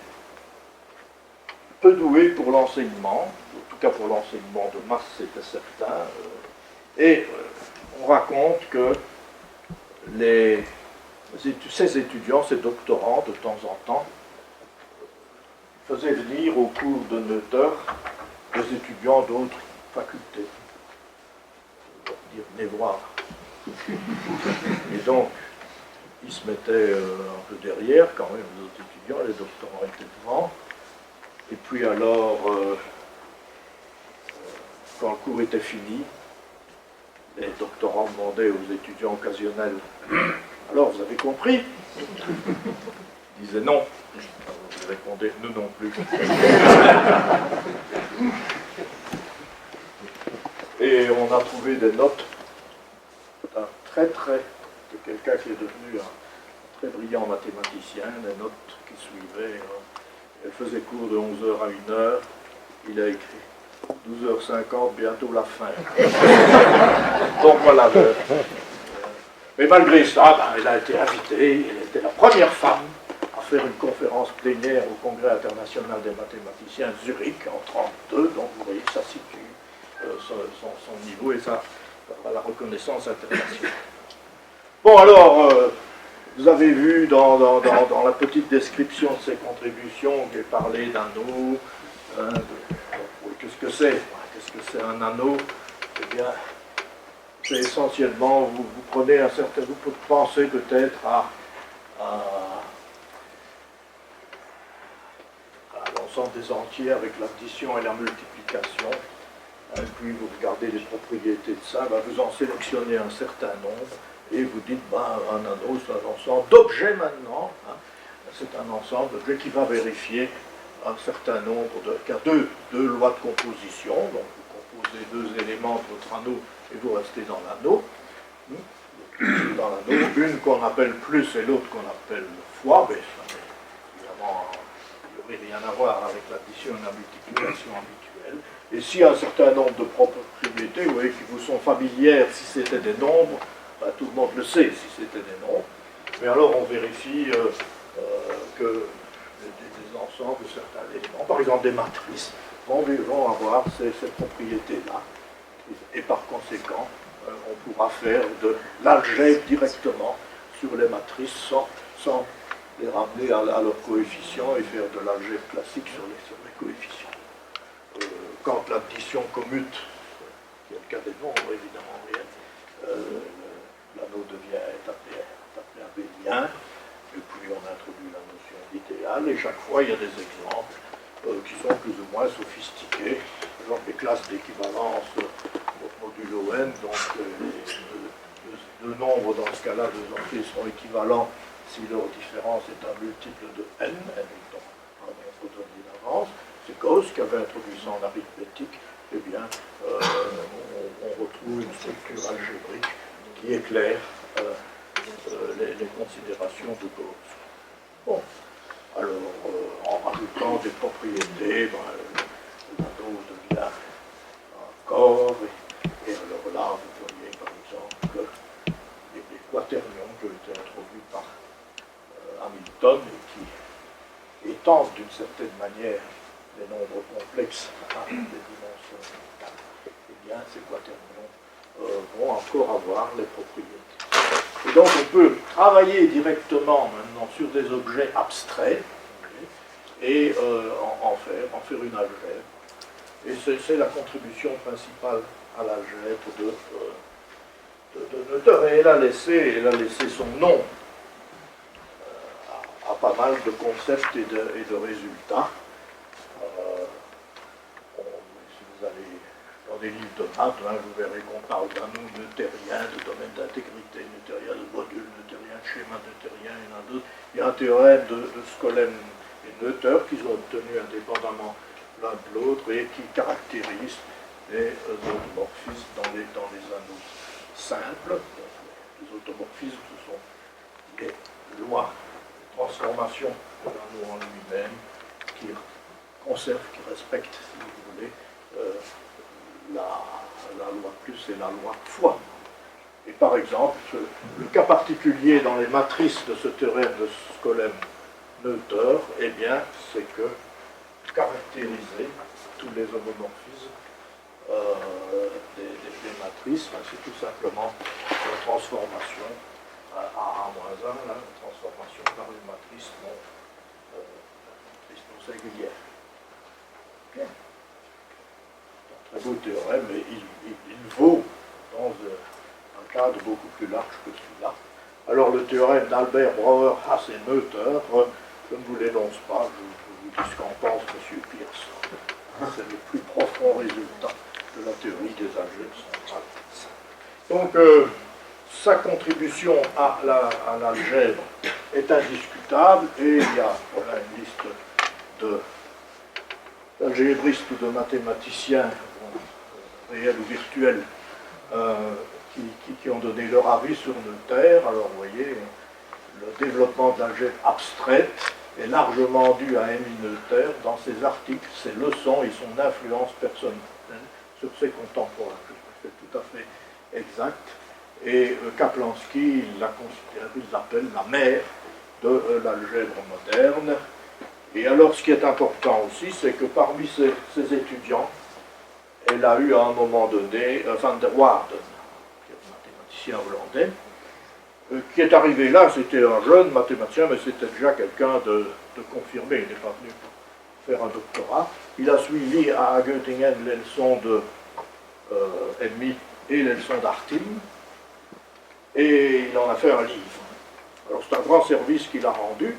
peu douée pour l'enseignement, en tout cas pour l'enseignement de masse, c'était certain. Et on raconte que ces étudiants, ces doctorants, de temps en temps, faisaient venir au cours de Noether des étudiants d'autres facultés. On va dire, venez voir. Et donc, ils se mettaient un peu derrière, quand même, les autres étudiants, les doctorants étaient devant. Et puis alors, quand le cours était fini, les doctorants demandaient aux étudiants occasionnels « Alors, vous avez compris ?» Ils disaient « Non ». Ils répondaient « Nous non plus ». Et on a trouvé des notes d'un de quelqu'un qui est devenu un très brillant mathématicien, des notes qui suivaient. Elle faisait cours de 11h à 1h. Il a écrit 12h50, bientôt la fin. Donc voilà. Mais malgré ça, elle a été invitée. Elle était la première femme à faire une conférence plénière au Congrès international des mathématiciens à Zurich en 1932. Donc vous voyez, ça situe son niveau et la reconnaissance internationale. Bon alors, vous avez vu dans la petite description de ses contributions qu'il parlait d'anneaux. Qu'est-ce que c'est? Qu'est-ce que c'est un anneau? Eh bien, c'est essentiellement, vous prenez un certain, vous pensez peut-être à l'ensemble des entiers avec l'addition et la multiplication. Et puis vous regardez les propriétés de ça, vous en sélectionnez un certain nombre et vous dites, un anneau c'est un ensemble d'objets maintenant, c'est un ensemble d'objets qui va vérifier un certain nombre qui a deux lois de composition, donc vous composez deux éléments de votre anneau et vous restez dans l'anneau. Une qu'on appelle plus et l'autre qu'on appelle fois, mais évidemment il n'y aurait rien à voir avec l'addition et la multiplication habituelle. Et s'il y a un certain nombre de propriétés, vous voyez, qui vous sont familières, si c'était des nombres, tout le monde le sait si c'était des nombres. Mais alors on vérifie que des ensembles de certains éléments, par exemple des matrices, vont avoir ces propriétés-là. Et par conséquent, on pourra faire de l'algèbre directement sur les matrices sans les ramener à leurs coefficients et faire de l'algèbre classique sur les coefficients. Quand l'addition commute, qui est le cas des nombres évidemment réels, l'anneau est appelé abélien, et puis on introduit la notion d'idéal, et chaque fois il y a des exemples qui sont plus ou moins sophistiqués, par exemple les classes d'équivalence modulo n, donc deux nombres dans ce cas-là, deux entiers seront équivalents si leur différence est un multiple de n étant un nombre donné d'avance. C'est Gauss qui avait introduit ça en arithmétique. Eh bien, on retrouve une structure algébrique qui éclaire les considérations de Gauss. Bon, alors, en rajoutant des propriétés, l'anneau devient un corps, et alors là, vous voyez par exemple les quaternions qui ont été introduits par Hamilton et qui étendent d'une certaine manière les nombres complexes à des dimensions. Eh bien, ces quaternions vont encore avoir les propriétés. Et donc, on peut travailler directement maintenant sur des objets abstraits et en faire une algèbre. Et c'est la contribution principale à l'algèbre de Noether. Et elle a laissé son nom à pas mal de concepts et de résultats. Si vous des livres de maths, hein, vous verrez qu'on parle d'anneau neutérien, de domaine d'intégrité neutérien, de module neutérien, de schéma neutérien, il y en a d'autres. Il y a un théorème de Skolem et Noether qu'ils ont obtenu indépendamment l'un de l'autre et qui caractérise les automorphismes dans les anneaux simples. Donc, les automorphismes, ce sont les lois de transformation de l'anneau en lui-même qui conserve, qui respecte, si vous voulez, la loi plus et la loi fois. Et par exemple, le cas particulier dans les matrices de ce théorème de Skolem-Noether, eh bien, c'est que caractériser tous les homomorphismes des matrices, ben, c'est tout simplement la transformation à A-1, la transformation par une matrice non singulière. Bien. C'est un très beau théorème, mais il vaut dans un cadre beaucoup plus large que celui-là. Alors le théorème d'Albert Brouwer, Hasse et Noether, je ne vous l'énonce pas, je vous dis ce qu'en pense M. Peirce. C'est le plus profond résultat de la théorie des algèbres centrales. Donc, sa contribution à l'algèbre est indiscutable, et il y a voilà, une liste d'algébristes ou de mathématiciens, réels ou virtuels, qui ont donné leur avis sur Noether. Alors vous voyez, le développement de l'algèbre abstraite est largement dû à Emile Noether dans ses articles, ses leçons et son influence personnelle sur ses contemporains. C'est tout à fait exact. Et Kaplansky, il la considère, il l'appelle la mère de l'algèbre moderne. Et alors, ce qui est important aussi, c'est que parmi ses étudiants, elle a eu à un moment donné Van der Waerden, qui est un mathématicien hollandais, qui est arrivé là, c'était un jeune mathématicien, mais c'était déjà quelqu'un de confirmé, il n'est pas venu pour faire un doctorat. Il a suivi à Göttingen les leçons de Emmy et les leçons d'Artin, et il en a fait un livre. Alors c'est un grand service qu'il a rendu,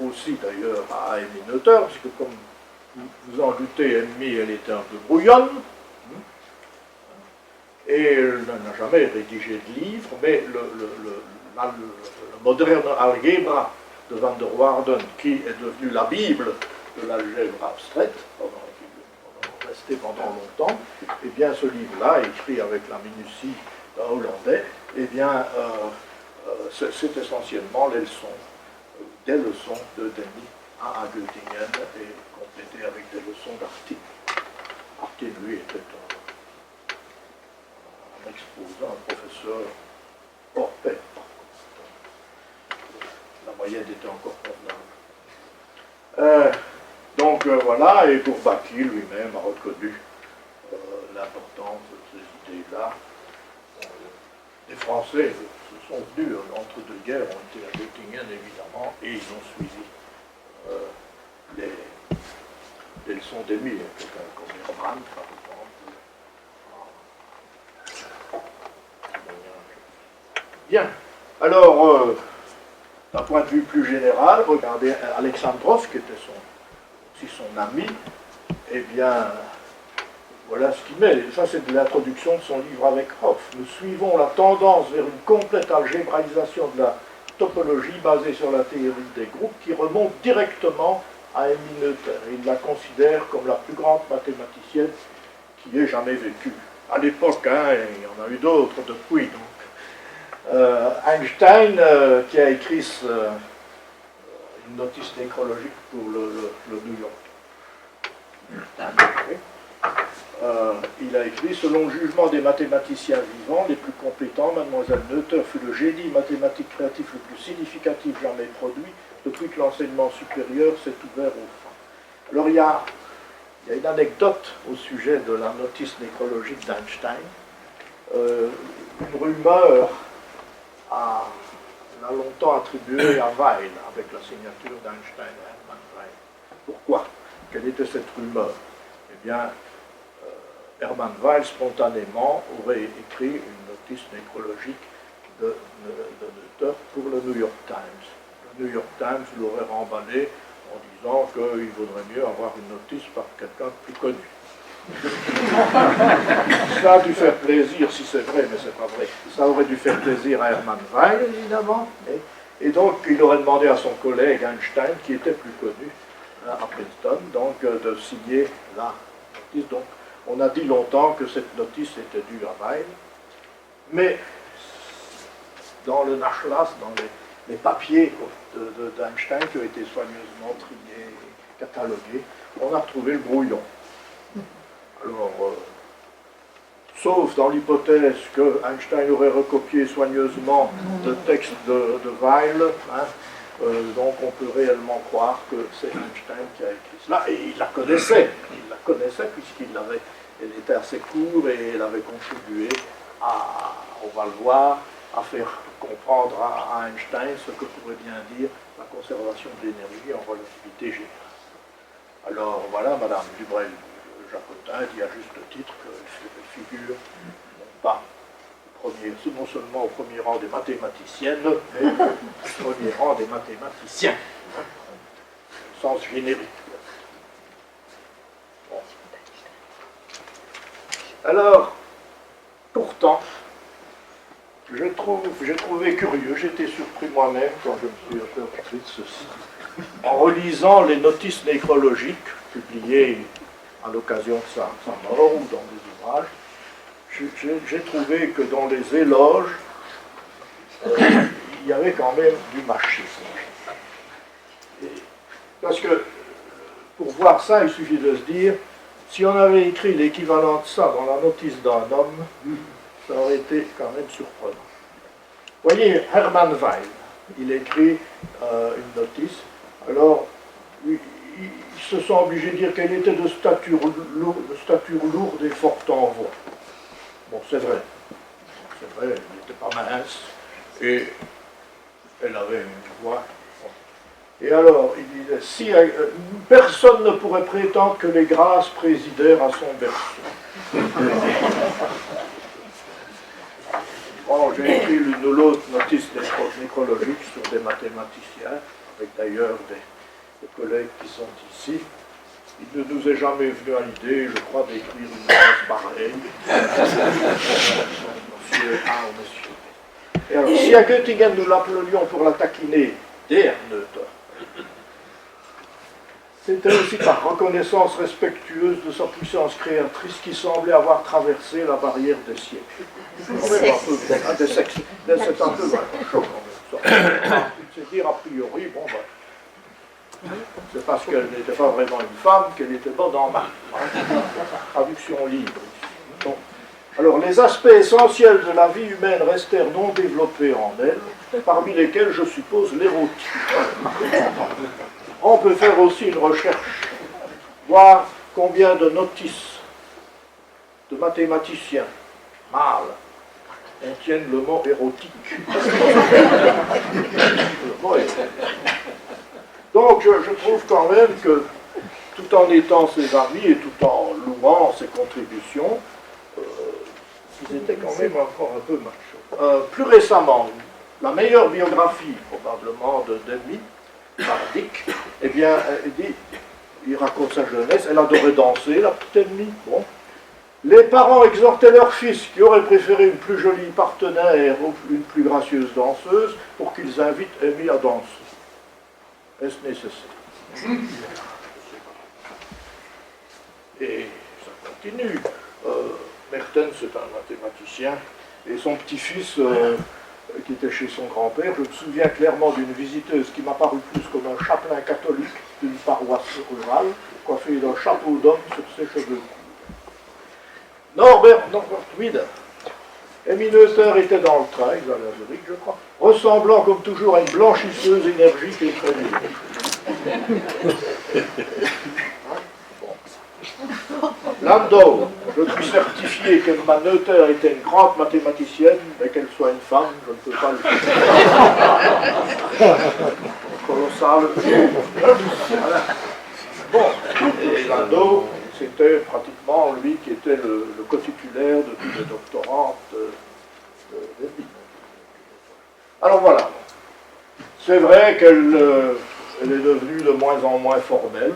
aussi d'ailleurs à Emmy Noether, parce que comme vous en doutez, Emmy, elle était un peu brouillonne, et elle n'a jamais rédigé de livre, mais le moderne Algebra de Van der Waerden, qui est devenu la Bible de l'algèbre abstraite, resté pendant longtemps, et bien ce livre-là, écrit avec la minutie d'un Hollandais, eh bien, c'est essentiellement les leçons, des leçons de Denis à Göttingen et complétées avec des leçons d'Artin. Artin, lui, était un exposant, un professeur hors pair. La moyenne était encore convenable. Donc voilà, et Bourbaki lui-même a reconnu l'importance de ces idées-là. Les Français se sont venus entre deux guerres, ont été à Göttingen évidemment, et ils ont suivi les leçons d'Emile, quelqu'un comme Hermann par exemple. Bien, alors, d'un point de vue plus général, regardez Alexandrov, qui était aussi son ami, eh bien, voilà ce qu'il met. Ça, c'est de l'introduction de son livre avec Hoff. Nous suivons la tendance vers une complète algébraisation de la topologie basée sur la théorie des groupes qui remonte directement à Emile Noether. Il la considère comme la plus grande mathématicienne qui ait jamais vécu. À l'époque, hein, il y en a eu d'autres depuis. Donc. Einstein, qui a écrit une notice nécrologique pour le New York. Il a écrit: selon le jugement des mathématiciens vivants les plus compétents, mademoiselle Noether fut le génie mathématique créatif le plus significatif jamais produit depuis que l'enseignement supérieur s'est ouvert aux femmes. Alors il y a une anecdote au sujet de la notice nécrologique d'Einstein. Une rumeur l'a longtemps attribuée à Weil, avec la signature d'Einstein et Hermann Weil. Pourquoi? Quelle était cette rumeur? Eh bien, Hermann Weil, spontanément, aurait écrit une notice nécrologique de Noether pour le New York Times. Le New York Times l'aurait remballé en disant qu'il vaudrait mieux avoir une notice par quelqu'un de plus connu. Ça a dû faire plaisir, si c'est vrai, mais c'est pas vrai. Ça aurait dû faire plaisir à Hermann Weyl, évidemment. Et donc, il aurait demandé à son collègue Einstein, qui était plus connu à Princeton, donc de signer la notice. Donc, on a dit longtemps que cette notice était due à Weyl, mais dans le Nachlass, dans les papiers d'Einstein qui ont été soigneusement triés, catalogués, on a retrouvé le brouillon. Alors, sauf dans l'hypothèse que Einstein aurait recopié soigneusement le texte de Weyl, hein, donc on peut réellement croire que c'est Einstein qui a écrit cela, et il la connaissait puisqu'il l'avait, elle était assez courte et elle avait contribué à, on va le voir, à faire comprendre à Einstein ce que pourrait bien dire la conservation de l'énergie en relativité générale. Alors voilà, Madame Dubreuil-Jacotin dit à juste titre qu'elle figure non seulement au premier rang des mathématiciennes, mais au premier rang des mathématiciens, hein, au sens générique. Bon. Alors, pourtant, j'ai trouvé curieux, j'étais surpris moi-même quand je me suis aperçu de ceci, en relisant les notices nécrologiques publiées à l'occasion de sa mort ou dans des ouvrages. J'ai trouvé que dans les éloges, il y avait quand même du machisme. Parce que, pour voir ça, il suffit de se dire, si on avait écrit l'équivalent de ça dans la notice d'un homme, ça aurait été quand même surprenant. Vous voyez, Hermann Weyl, il écrit une notice, alors ils se sont obligés de dire qu'elle était de stature lourde et forte en voix. Bon, c'est vrai, elle n'était pas mince, et elle avait une voix. Et alors, il disait, si personne ne pourrait prétendre que les grâces présidèrent à son berceau. Bon, j'ai écrit l'une ou l'autre notice nécrologique sur des mathématiciens, avec d'ailleurs des collègues qui sont ici. Il ne nous est jamais venu à l'idée, je crois, d'écrire une phrase pareille. Monsieur A ou Monsieur B. Et alors, si à Göttingen nous l'appelions pour la taquiner, der Noether, c'était aussi par reconnaissance respectueuse de sa puissance créatrice qui semblait avoir traversé la barrière des siècles. C'est un peu chaud quand même. C'est dire a priori, bon ben, c'est parce qu'elle n'était pas vraiment une femme qu'elle était bonne en maths. Traduction libre. Bon. Alors, les aspects essentiels de la vie humaine restèrent non développés en elle, parmi lesquels je suppose l'érotique. On peut faire aussi une recherche, voir combien de notices de mathématiciens mâles contiennent le mot érotique. Donc je trouve quand même que, tout en étant ses amis et tout en louant ses contributions, ils étaient quand même encore un peu machos. Plus récemment, la meilleure biographie probablement de Demi, Dick, eh bien, il raconte sa jeunesse, elle adorait danser, la petite Demi. Bon. Les parents exhortaient leur fils, qui aurait préféré une plus jolie partenaire ou une plus gracieuse danseuse, pour qu'ils invitent Amy à danser. Est-ce nécessaire? Et ça continue. Mertens, c'est un mathématicien, et son petit-fils, qui était chez son grand-père, je me souviens clairement d'une visiteuse qui m'a paru plus comme un chapelain catholique d'une paroisse rurale, coiffé d'un chapeau d'homme sur ses cheveux courts. Norbert Wiener. Amy Noether était dans le train, il allait à Zurich, je crois, ressemblant comme toujours à une blanchisseuse énergique et très libre. Landau, je puis certifier qu'Emma Noether était une grande mathématicienne, mais qu'elle soit une femme, je ne peux pas le dire. Colossal. Voilà. Bon, et Landau, c'était pratiquement lui qui était le co-titulaire de tous les doctorants de vie. Alors voilà. C'est vrai qu'elle est devenue de moins en moins formelle,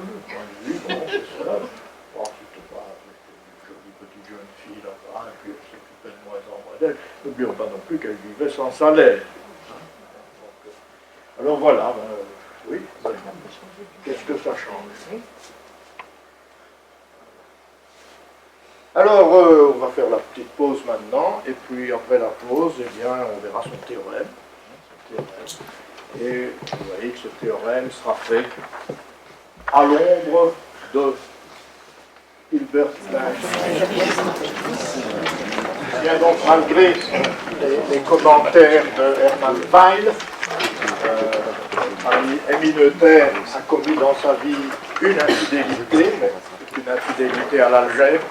bon, c'est ça. elle. N'oublions pas non plus qu'elle vivait sans salaire. Alors voilà, oui, qu'est-ce que ça change? Alors, on va faire la petite pause maintenant, et puis après la pause, eh bien, on verra son théorème. Et vous voyez que ce théorème sera fait à l'ombre de Hilbert Einstein. Bien donc, malgré les commentaires de Hermann Weyl, Émile Noether a commis dans sa vie une infidélité, mais c'est une infidélité à l'algèbre,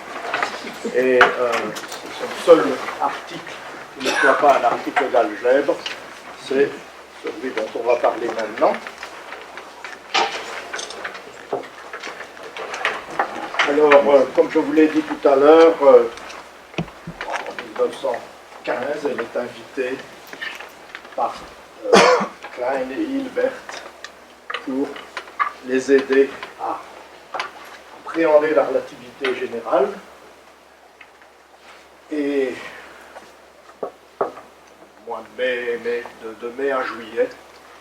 et son seul article qui ne soit pas un article d'algèbre, c'est celui dont on va parler maintenant. Alors, comme je vous l'ai dit tout à l'heure, en 1915, elle est invitée par Klein et Hilbert pour les aider à appréhender la relativité générale. Et mois de mai à juillet,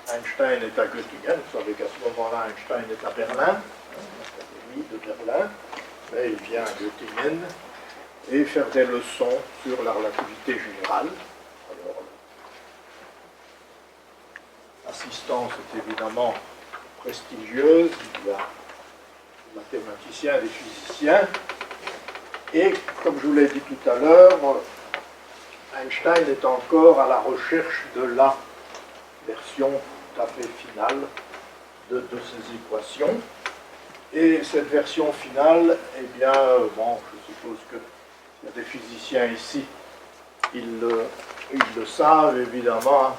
Einstein est à Göttingen. Vous savez qu'à ce moment-là, Einstein est à Berlin, l'Académie de Berlin, mais il vient à Göttingen et faire des leçons sur la relativité générale. Alors, l'assistance est évidemment prestigieuse, il y a des mathématiciens, des physiciens, et comme je vous l'ai dit tout à l'heure, Einstein est encore à la recherche de la version tout à fait finale de ces équations. Et cette version finale, eh bien, bon, je suppose qu'il y a des physiciens ici, ils le savent évidemment,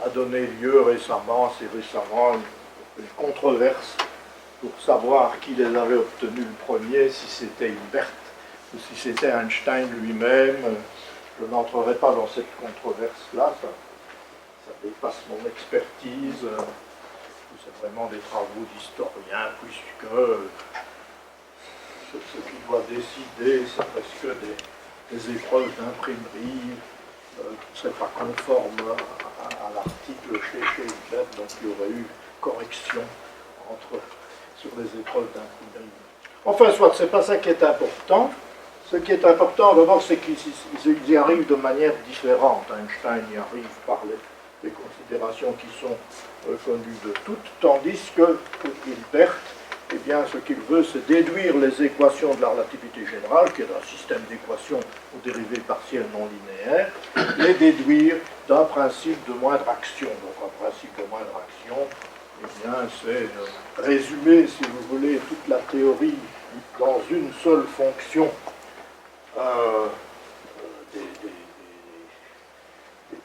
a donné lieu récemment, une controverse pour savoir qui les avait obtenus le premier, si c'était Hilbert ou si c'était Einstein lui-même. Je n'entrerai pas dans cette controverse-là, ça dépasse mon expertise. C'est vraiment des travaux d'historiens, puisque ce qui doit décider, c'est presque des épreuves d'imprimerie qui ne seraient pas conformes à l'article chez Hilbert, donc il y aurait eu correction sur les épreuves d'imprimerie. Enfin, soit, ce n'est pas ça qui est important. Ce qui est important, d'abord, c'est qu'ils y arrivent de manière différente. Einstein y arrive par les considérations qui sont connues de toutes, tandis que pour Hilbert, eh bien, ce qu'il veut, c'est déduire les équations de la relativité générale, qui est un système d'équations aux dérivées partielles non linéaires, les déduire d'un principe de moindre action. Donc, un principe de moindre action, eh bien, c'est résumer, si vous voulez, toute la théorie dans une seule fonction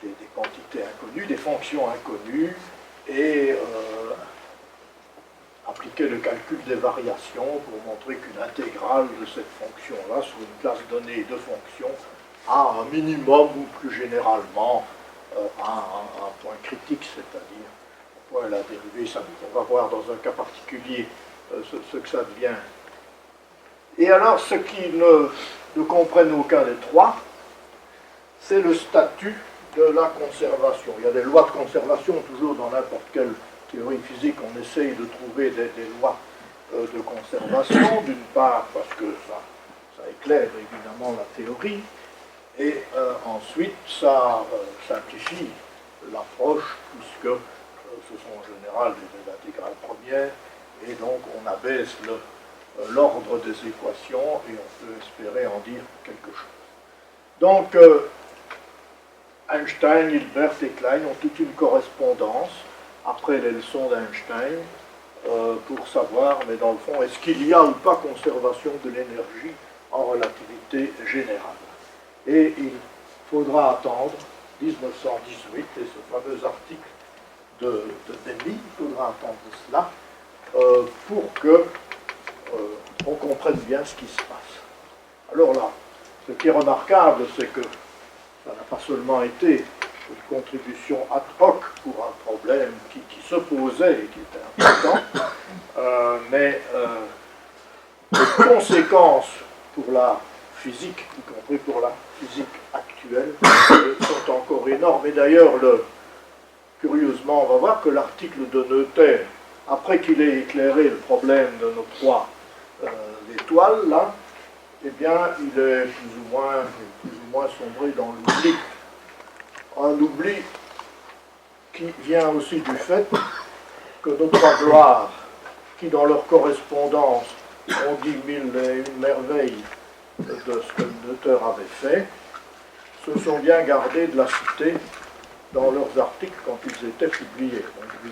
des quantités inconnues, des fonctions inconnues, et appliquer le calcul des variations pour montrer qu'une intégrale de cette fonction-là sur une classe donnée de fonctions a un minimum ou plus généralement un point critique, c'est-à-dire un point à la dérivée. On va voir dans un cas particulier ce que ça devient. Et alors, ce qui ne comprennent aucun des trois, c'est le statut de la conservation. Il y a des lois de conservation, toujours dans n'importe quelle théorie physique, on essaye de trouver des lois de conservation, d'une part parce que ça éclaire évidemment la théorie, et ensuite ça simplifie l'approche, puisque ce sont en général des intégrales premières, et donc on abaisse l'ordre des équations et on peut espérer en dire quelque chose. Donc, Einstein, Hilbert et Klein ont toute une correspondance après les leçons d'Einstein pour savoir, mais dans le fond, est-ce qu'il y a ou pas conservation de l'énergie en relativité générale. Et il faudra attendre 1918 et ce fameux article de Debye, il faudra attendre cela pour que on comprenne bien ce qui se passe. Alors là, ce qui est remarquable, c'est que ça n'a pas seulement été une contribution ad hoc pour un problème qui se posait et qui était important, mais les conséquences pour la physique, y compris pour la physique actuelle, sont encore énormes. Et d'ailleurs, curieusement, on va voir que l'article de Noether, après qu'il ait éclairé le problème de nos trois étoiles, là, eh bien, il est plus ou moins sombré dans l'oubli. Un oubli qui vient aussi du fait que nos trois gloires, qui dans leur correspondance ont dit mille et une merveilles de ce que Noether avait fait, se sont bien gardés de la citer dans leurs articles quand ils étaient publiés.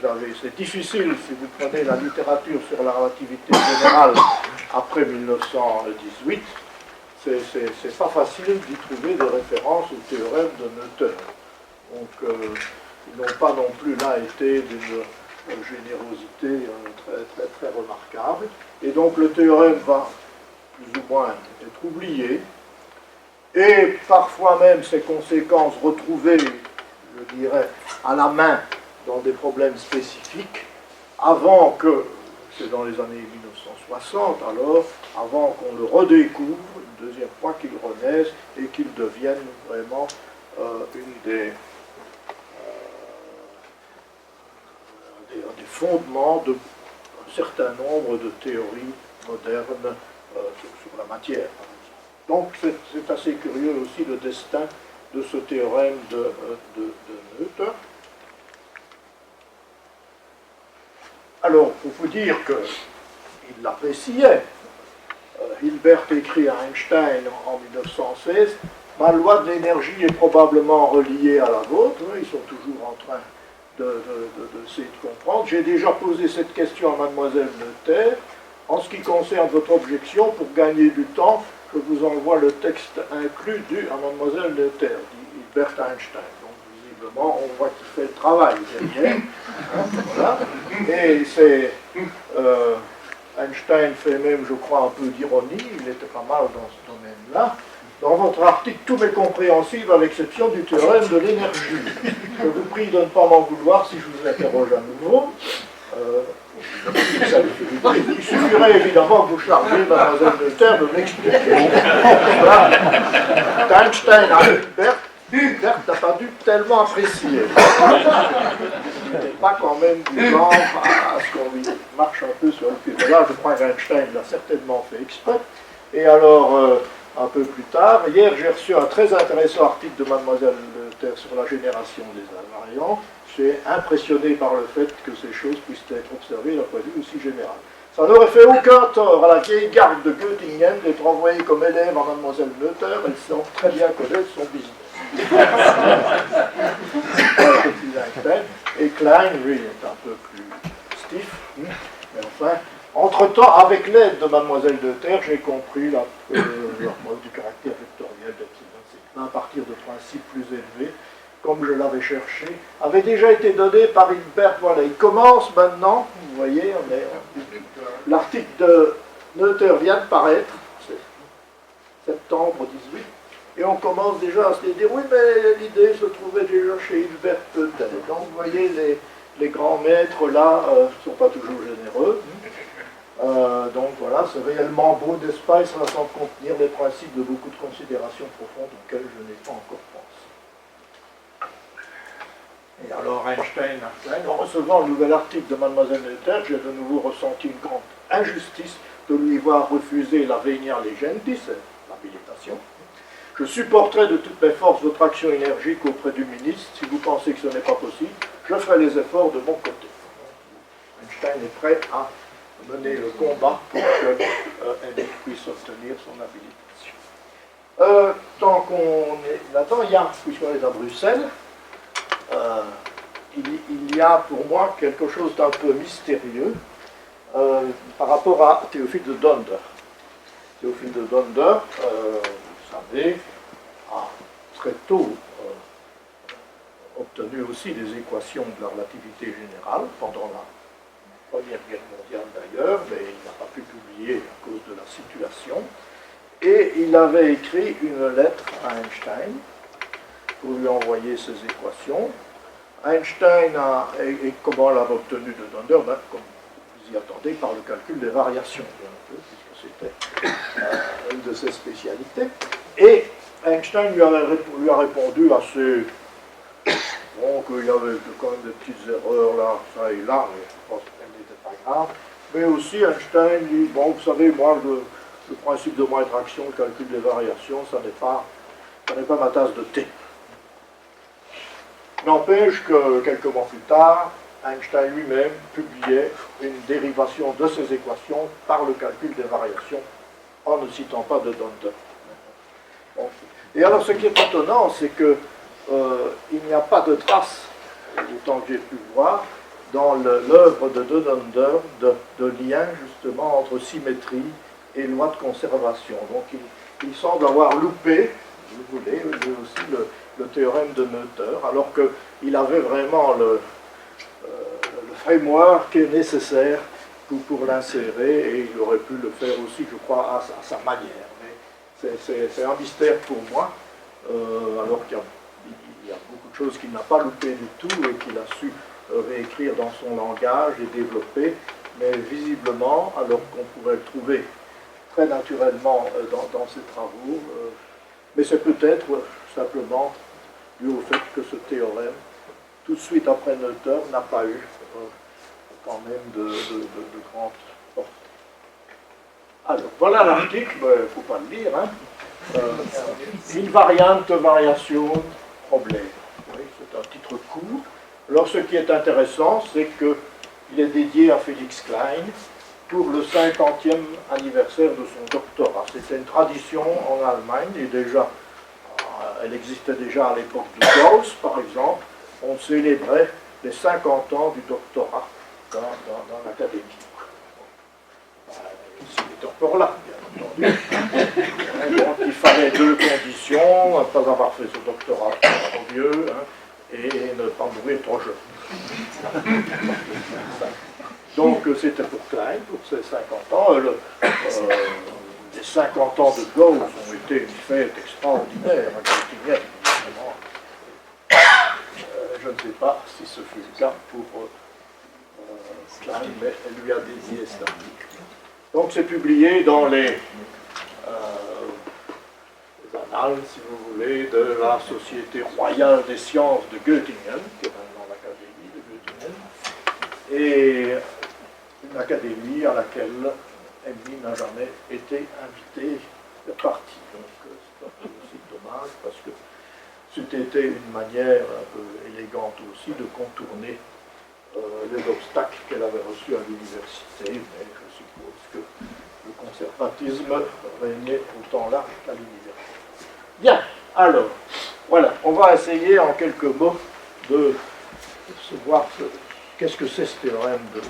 Donc c'est difficile, si vous prenez la littérature sur la relativité générale après 1918, c'est pas facile d'y trouver des références au théorème de Noether. Donc ils n'ont pas non plus là été d'une générosité très remarquable. Et donc le théorème va plus ou moins être oublié, et parfois même ses conséquences retrouvées, je dirais, à la main dans des problèmes spécifiques, avant que, c'est dans les années 1960 alors, avant qu'on le redécouvre, une deuxième fois qu'il renaisse et qu'il devienne vraiment une des fondements d'un certain nombre de théories modernes sur la matière, par exemple. Donc c'est assez curieux aussi le destin de ce théorème de Noether. Alors, pour vous dire qu'il l'appréciait, Hilbert écrit à Einstein en 1916, « Ma loi de l'énergie est probablement reliée à la vôtre. » Ils sont toujours en train d'essayer de comprendre. J'ai déjà posé cette question à mademoiselle Noether. En ce qui concerne votre objection, pour gagner du temps, je vous envoie le texte inclus dû à mademoiselle Noether, dit Hilbert Einstein. Donc, visiblement, on voit qu'il fait le travail derrière. Voilà. Et c'est... Einstein fait même, je crois, un peu d'ironie, il était pas mal dans ce domaine-là. Dans votre article, tout m'est compréhensible à l'exception du théorème de l'énergie. Je vous prie de ne pas m'en vouloir si je vous interroge à nouveau. Il suffirait évidemment que vous chargiez mademoiselle Noether de m'expliquer. Einstein à Hilbert, Hilbert n'a pas dû tellement apprécier. Il n'était pas quand même du genre à ce qu'on lui marche un peu sur le pied. Mais là, je crois qu'Einstein l'a certainement fait exprès. Et alors, un peu plus tard, hier, j'ai reçu un très intéressant article de mademoiselle Noether sur la génération des invariants. Je suis impressionné par le fait que ces choses puissent être observées d'un point de vue aussi général. Ça n'aurait fait aucun tort à la vieille garde de Göttingen d'être envoyée comme élève à mademoiselle Noether. Elle sent très bien connaître son business. Et Klein, lui, est un peu plus stiff. Mais enfin, entre-temps, avec l'aide de mademoiselle Noether, j'ai compris la preuve du caractère vectoriel d'epsilon sigma à partir de principes plus élevés, comme je l'avais cherché, avait déjà été donné par Hilbert. Voilà, il commence maintenant, vous voyez, l'article de Noether vient de paraître, c'est septembre 18, et on commence déjà à se dire, oui, mais l'idée se trouvait déjà chez Hilbert peut-être. Donc, vous voyez, les grands maîtres, là, ne sont pas toujours généreux. Donc voilà, c'est réellement beau, n'est-ce pas, et ça semble contenir les principes de beaucoup de considérations profondes auxquelles je n'ai pas encore pensé. Et alors Einstein, en recevant le nouvel article de mademoiselle Noether, j'ai de nouveau ressenti une grande injustice de lui voir refuser la venia legendis, l'habilitation. Je supporterai de toutes mes forces votre action énergique auprès du ministre. Si vous pensez que ce n'est pas possible, je ferai les efforts de mon côté. Einstein est prêt à mener le combat pour qu'elle puisse obtenir son habilitation. Tant qu'on est là-dedans, il y a, puisqu'on est à Bruxelles, il y a pour moi quelque chose d'un peu mystérieux par rapport à Théophile de Donder. Théophile de Donder, vous savez, a très tôt obtenu aussi des équations de la relativité générale pendant la Première Guerre mondiale d'ailleurs, mais il n'a pas pu publier à cause de la situation. Et il avait écrit une lettre à Einstein pour lui envoyer ces équations. Einstein et comment l'avait obtenu de Donder, ben, comme y attendez, par le calcul des variations, puisque c'était une de ses spécialités. Et Einstein lui a répondu assez... Bon, qu'il y avait quand même des petites erreurs là, ça et là, mais je pense qu'elles n'étaient pas graves. Mais aussi Einstein dit, bon, vous savez, moi, le principe de mon interaction, le calcul des variations, ça n'est pas ma tasse de thé. N'empêche que quelques mois plus tard, Einstein lui-même publiait une dérivation de ces équations par le calcul des variations, en ne citant pas de D'Hondter. Bon. Et alors, ce qui est étonnant, c'est que il n'y a pas de trace, autant que j'ai pu voir, dans l'œuvre de D'Hondter de lien justement entre symétrie et loi de conservation. Donc il semble avoir loupé, si vous voulez, aussi le théorème de Noether, alors qu'il avait vraiment le framework nécessaire pour l'insérer, et il aurait pu le faire aussi, je crois, à sa manière. Mais c'est un mystère pour moi, alors qu'il y a beaucoup de choses qu'il n'a pas loupées du tout et qu'il a su réécrire dans son langage et développer, mais visiblement, alors qu'on pourrait le trouver très naturellement dans ses travaux, mais c'est peut-être simplement dû au fait que ce théorème, tout de suite après Noether, n'a pas eu quand même de grande portée. Alors, voilà l'article, il ne faut pas le lire, hein. Invariante variation problème. Oui, c'est un titre court. Alors, ce qui est intéressant, c'est qu'il est dédié à Felix Klein pour le 50e anniversaire de son doctorat. C'était une tradition en Allemagne, et déjà, elle existait déjà à l'époque de Gauss, par exemple. On célébrait les 50 ans du doctorat dans l'académie. Il est encore là, bien entendu. Donc, il fallait deux conditions: ne pas avoir fait son doctorat trop vieux, hein, et ne pas mourir trop jeune. Donc, c'était pour Klein, pour ses 50 ans. Les 50 ans de Gauss ont été une fête extraordinaire à Göttingen, évidemment. Je ne sais pas si ce fut le cas pour Klein, mais elle lui a dédié cet article. Donc, c'est publié dans les annales, si vous voulez, de la Société royale des sciences de Göttingen, qui est maintenant l'Académie de Göttingen, et une académie à laquelle Emily n'a jamais été invitée de partie. Donc, c'est aussi dommage, parce que c'était une manière un peu élégante aussi de contourner les obstacles qu'elle avait reçus à l'université, mais je suppose que le conservatisme régnait autant là qu'à l'université. Bien, alors, voilà, on va essayer en quelques mots de voir qu'est-ce que c'est ce théorème de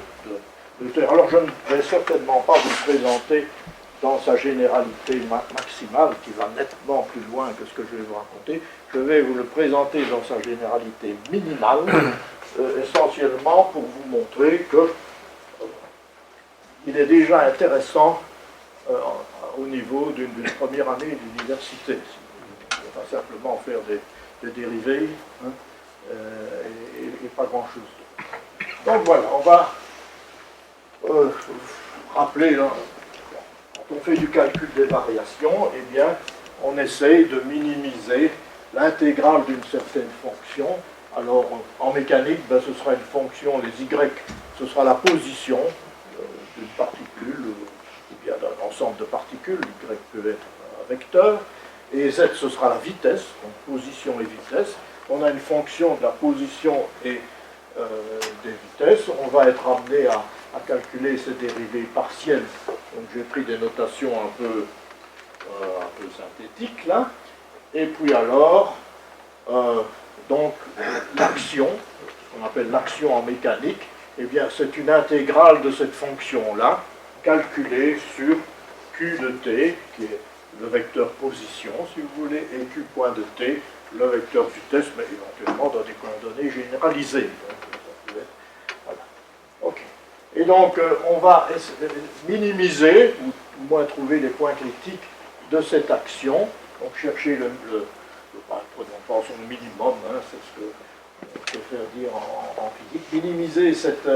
Noether. Alors, je ne vais certainement pas vous le présenter dans sa généralité maximale, qui va nettement plus loin que ce que je vais vous raconter. Je vais vous le présenter dans sa généralité minimale, essentiellement pour vous montrer que il est déjà intéressant au niveau d'une première année d'université. On ne va pas simplement faire des dérivés, hein, et pas grand-chose d'autre. Donc voilà, on va rappeler, hein, quand on fait du calcul des variations, eh bien, on essaye de minimiser l'intégrale d'une certaine fonction. Alors, en mécanique, ben, ce sera une fonction, les y, ce sera la position d'une particule, ou bien d'un ensemble de particules, y peut être un vecteur, et z, ce sera la vitesse, donc position et vitesse. On a une fonction de la position et des vitesses. On va être amené à calculer ces dérivés partiels. Donc, j'ai pris des notations un peu synthétiques, là. Et puis alors, donc, l'action, ce qu'on appelle l'action en mécanique, eh bien, c'est une intégrale de cette fonction-là, calculée sur Q de t, qui est le vecteur position, si vous voulez, et Q point de t, le vecteur vitesse, mais éventuellement dans des coordonnées généralisées. Donc, voilà. OK. Et donc, on va minimiser, ou au moins trouver les points critiques de cette action. Donc, chercher on pense au minimum, hein, c'est ce que je préfère dire en physique. Minimiser cette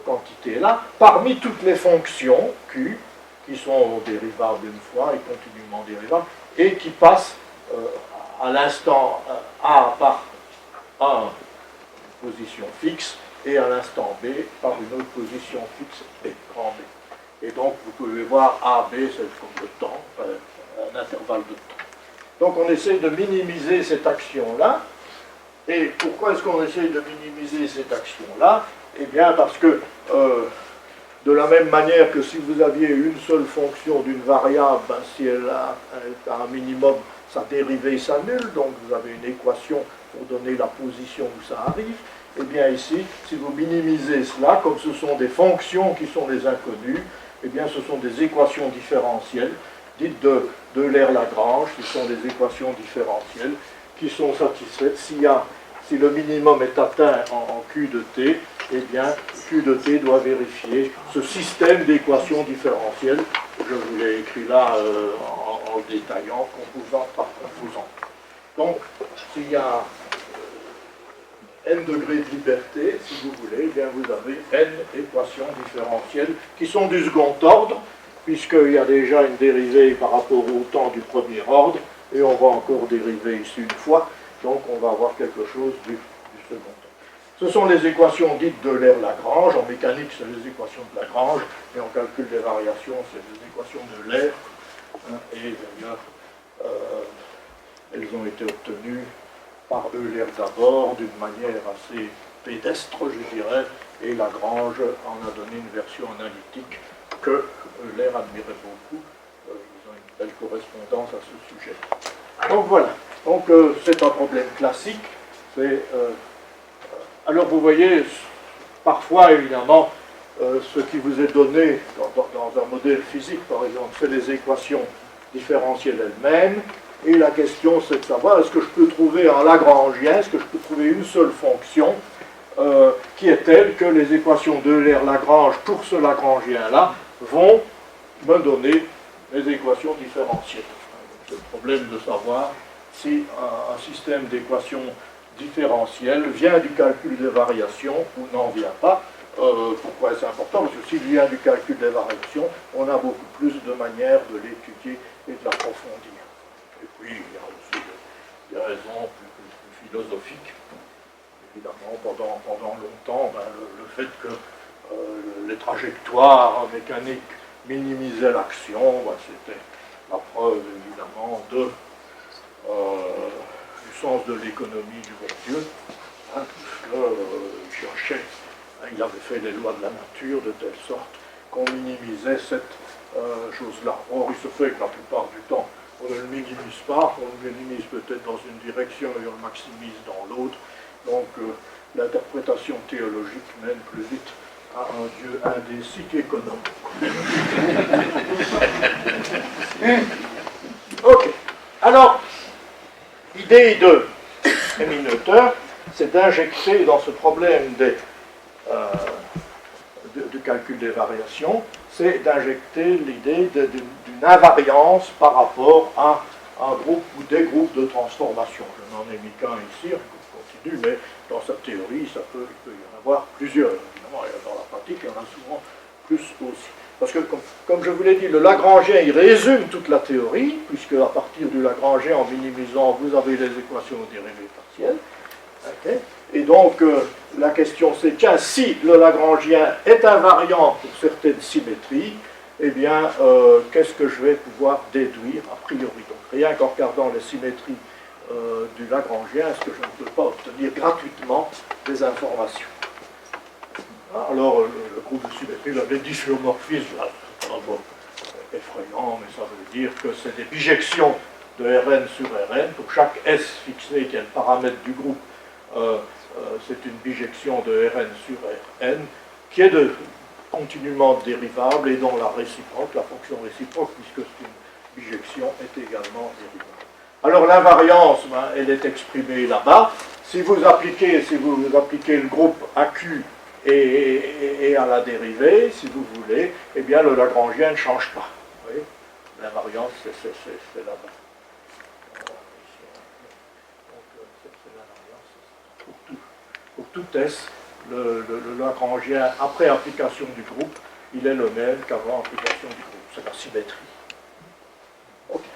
quantité quantité-là parmi toutes les fonctions Q qui sont dérivables une fois et continuellement dérivables et qui passent à l'instant A par une position fixe et à l'instant B par une autre position fixe B, grand B. Et donc vous pouvez voir A, B, c'est comme le temps, un intervalle de temps. Donc on essaie de minimiser cette action-là. Et pourquoi est-ce qu'on essaie de minimiser cette action-là? Eh bien parce que de la même manière que si vous aviez une seule fonction d'une variable, ben, si elle a un minimum, sa dérivée s'annule, donc vous avez une équation pour donner la position où ça arrive. Eh bien ici, si vous minimisez cela, comme ce sont des fonctions qui sont les inconnues, eh bien ce sont des équations différentielles, dites de Euler-Lagrange, ce sont des équations différentielles qui sont satisfaites si le minimum est atteint en Q de t, eh bien, Q de t doit vérifier ce système d'équations différentielles. Je vous l'ai écrit là en le détaillant, composante par composante. Donc, s'il y a n degrés de liberté, si vous voulez, eh bien, vous avez n équations différentielles qui sont du second ordre, puisqu'il y a déjà une dérivée par rapport au temps du premier ordre, et on va encore dériver ici une fois. Donc on va avoir quelque chose du second ordre. Ce sont les équations dites de Euler-Lagrange. En mécanique, c'est les équations de Lagrange, et en calcul des variations, c'est les équations de Euler. Et d'ailleurs, elles ont été obtenues par Euler d'abord, d'une manière assez pédestre, je dirais, et Lagrange en a donné une version analytique que Euler admirait beaucoup. Ils ont une belle correspondance à ce sujet. Donc voilà. Donc c'est un problème classique. Alors vous voyez, parfois évidemment, ce qui vous est donné dans un modèle physique, par exemple, c'est les équations différentielles elles-mêmes. Et la question c'est de savoir, est-ce que je peux trouver un Lagrangien, est-ce que je peux trouver une seule fonction qui est telle que les équations d'Euler-Lagrange pour ce Lagrangien-là vont me donner les équations différentielles. C'est le problème de savoir si un système d'équations différentielles vient du calcul des variations ou n'en vient pas. Pourquoi c'est important? Parce que s'il vient du calcul des variations, on a beaucoup plus de manières de l'étudier et de l'approfondir. Et puis, il y a aussi des raisons plus philosophiques. Évidemment, pendant longtemps, ben, le fait que les trajectoires mécaniques minimisaient l'action, ben, c'était la preuve, évidemment, du sens de l'économie du bon Dieu, hein, puisque cherchait, hein, il avait fait les lois de la nature de telle sorte qu'on minimisait cette chose-là. Or, il se fait que la plupart du temps, on ne le minimise pas, on le minimise peut-être dans une direction et on le maximise dans l'autre. Donc, l'interprétation théologique mène plus vite à un Dieu indécis qu'économe. Ok. Alors, l'idée de Noether, c'est d'injecter dans ce problème du calcul des variations, c'est d'injecter l'idée d'une invariance par rapport à un groupe ou des groupes de transformation. Je n'en ai mis qu'un ici, on continue, mais dans sa théorie, il peut y en avoir plusieurs. Évidemment, dans la pratique, il y en a souvent plus aussi. Parce que, comme je vous l'ai dit, le Lagrangien, il résume toute la théorie, puisque à partir du Lagrangien, en minimisant, vous avez les équations aux dérivées partielles. Okay. Et donc, la question c'est, tiens, si le Lagrangien est invariant pour certaines symétries, eh bien, qu'est-ce que je vais pouvoir déduire a priori? Donc, rien qu'en regardant les symétries du Lagrangien, est-ce que je ne peux pas obtenir gratuitement des informations? Alors, le groupe de symétrie, les difféomorphismes, c'est pas effrayant, mais ça veut dire que c'est des bijections de Rn sur Rn. Pour chaque S fixé qui est le paramètre du groupe, c'est une bijection de Rn sur Rn, qui est continuellement dérivable et dont la réciproque, la fonction réciproque, puisque c'est une bijection, est également dérivable. Alors l'invariance, ben, elle est exprimée là-bas. Si vous appliquez le groupe AQ et à la dérivée, si vous voulez, eh bien le Lagrangien ne change pas. Vous voyez, l'invariance, c'est là-bas. Donc c'est l'invariance pour tout S, le Lagrangien après application du groupe, il est le même qu'avant application du groupe. C'est la symétrie. Okay.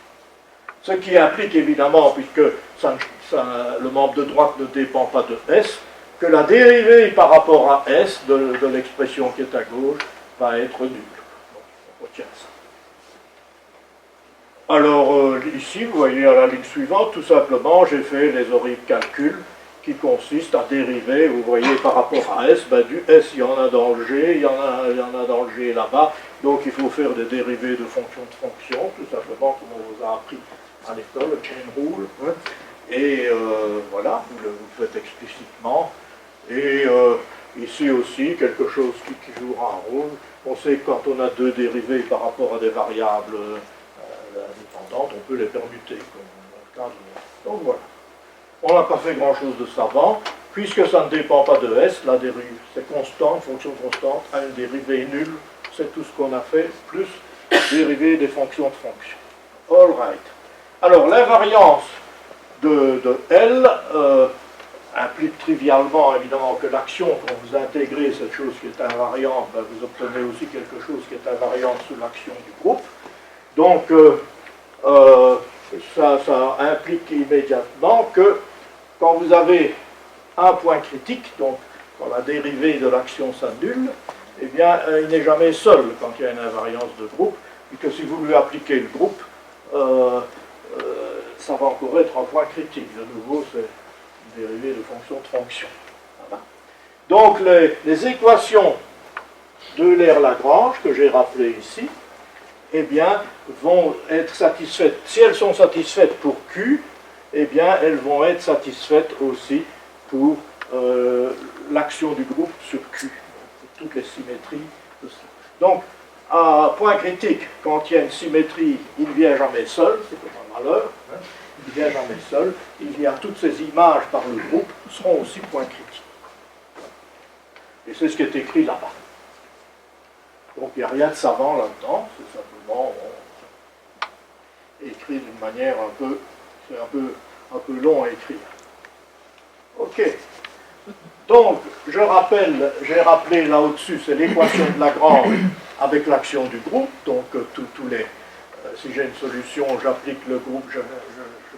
Ce qui implique évidemment, puisque le membre de droite ne dépend pas de S, que la dérivée par rapport à S de l'expression qui est à gauche va être nulle. Donc, on retient ça. Alors ici, vous voyez à la ligne suivante, tout simplement, j'ai fait les horribles calculs qui consistent à dériver, vous voyez, par rapport à S, ben, du S, il y en a dans le G, il y en a dans le G là-bas, donc il faut faire des dérivés de fonction de fonction, tout simplement, comme on vous a appris à l'école, le chain rule, hein. Et voilà, vous le faites explicitement. Et ici aussi, quelque chose qui jouera un rôle. On sait que quand on a deux dérivés par rapport à des variables indépendantes, on peut les permuter, comme dans le cas de... Donc voilà. On n'a pas fait grand-chose de savant, puisque ça ne dépend pas de S, la dérive, c'est constant, une fonction constante, a une dérivée nulle, c'est tout ce qu'on a fait, plus dérivée des fonctions de fonction. All right. Alors, l'invariance de L implique trivialement, évidemment, que l'action, quand vous intégrez cette chose qui est invariante, ben, vous obtenez aussi quelque chose qui est invariante sous l'action du groupe. Donc, ça implique immédiatement que quand vous avez un point critique, donc quand la dérivée de l'action s'annule, eh bien, il n'est jamais seul quand il y a une invariance de groupe, et que si vous lui appliquez le groupe, ça va encore être un point critique. De nouveau, c'est une dérivée de fonction de fonction. Voilà. Donc, les équations d'Euler-Lagrange, que j'ai rappelées ici, eh bien, vont être satisfaites. Si elles sont satisfaites pour Q, eh bien, elles vont être satisfaites aussi pour l'action du groupe sur Q, pour toutes les symétries de ça. Donc, à point critique, quand il y a une symétrie, il ne vient jamais seul, c'est comme un malheur, hein, il ne vient jamais seul, il vient toutes ces images par le groupe seront aussi point critique. Et c'est ce qui est écrit là-bas. Donc il n'y a rien de savant là-dedans, c'est simplement écrit d'une manière c'est un peu long à écrire. Ok. Donc, j'ai rappelé là au-dessus, c'est l'équation de Lagrange avec l'action du groupe. Donc, si j'ai une solution, j'applique le groupe, je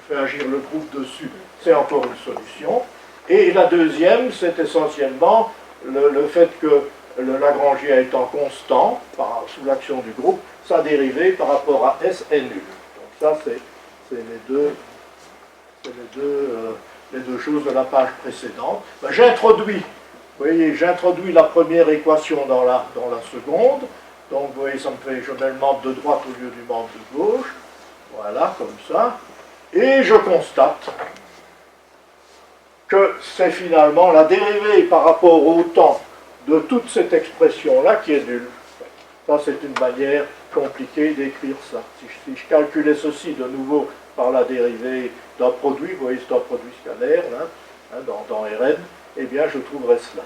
fais agir le groupe dessus, c'est encore une solution. Et la deuxième, c'est essentiellement le fait que le Lagrangien étant constant sous l'action du groupe, sa dérivée par rapport à S est nulle. Donc ça, c'est les deux choses de la page précédente. Ben, j'introduis la première équation dans la seconde. Donc vous voyez, je mets le membre de droite au lieu du membre de gauche. Voilà, comme ça. Et je constate que c'est finalement la dérivée par rapport au temps de toute cette expression-là qui est nulle. Ça, c'est une manière compliquée d'écrire ça. Si je calculais ceci de nouveau par la dérivée d'un produit, vous voyez, c'est un produit scalaire, là, dans Rn, eh bien, je trouverais cela.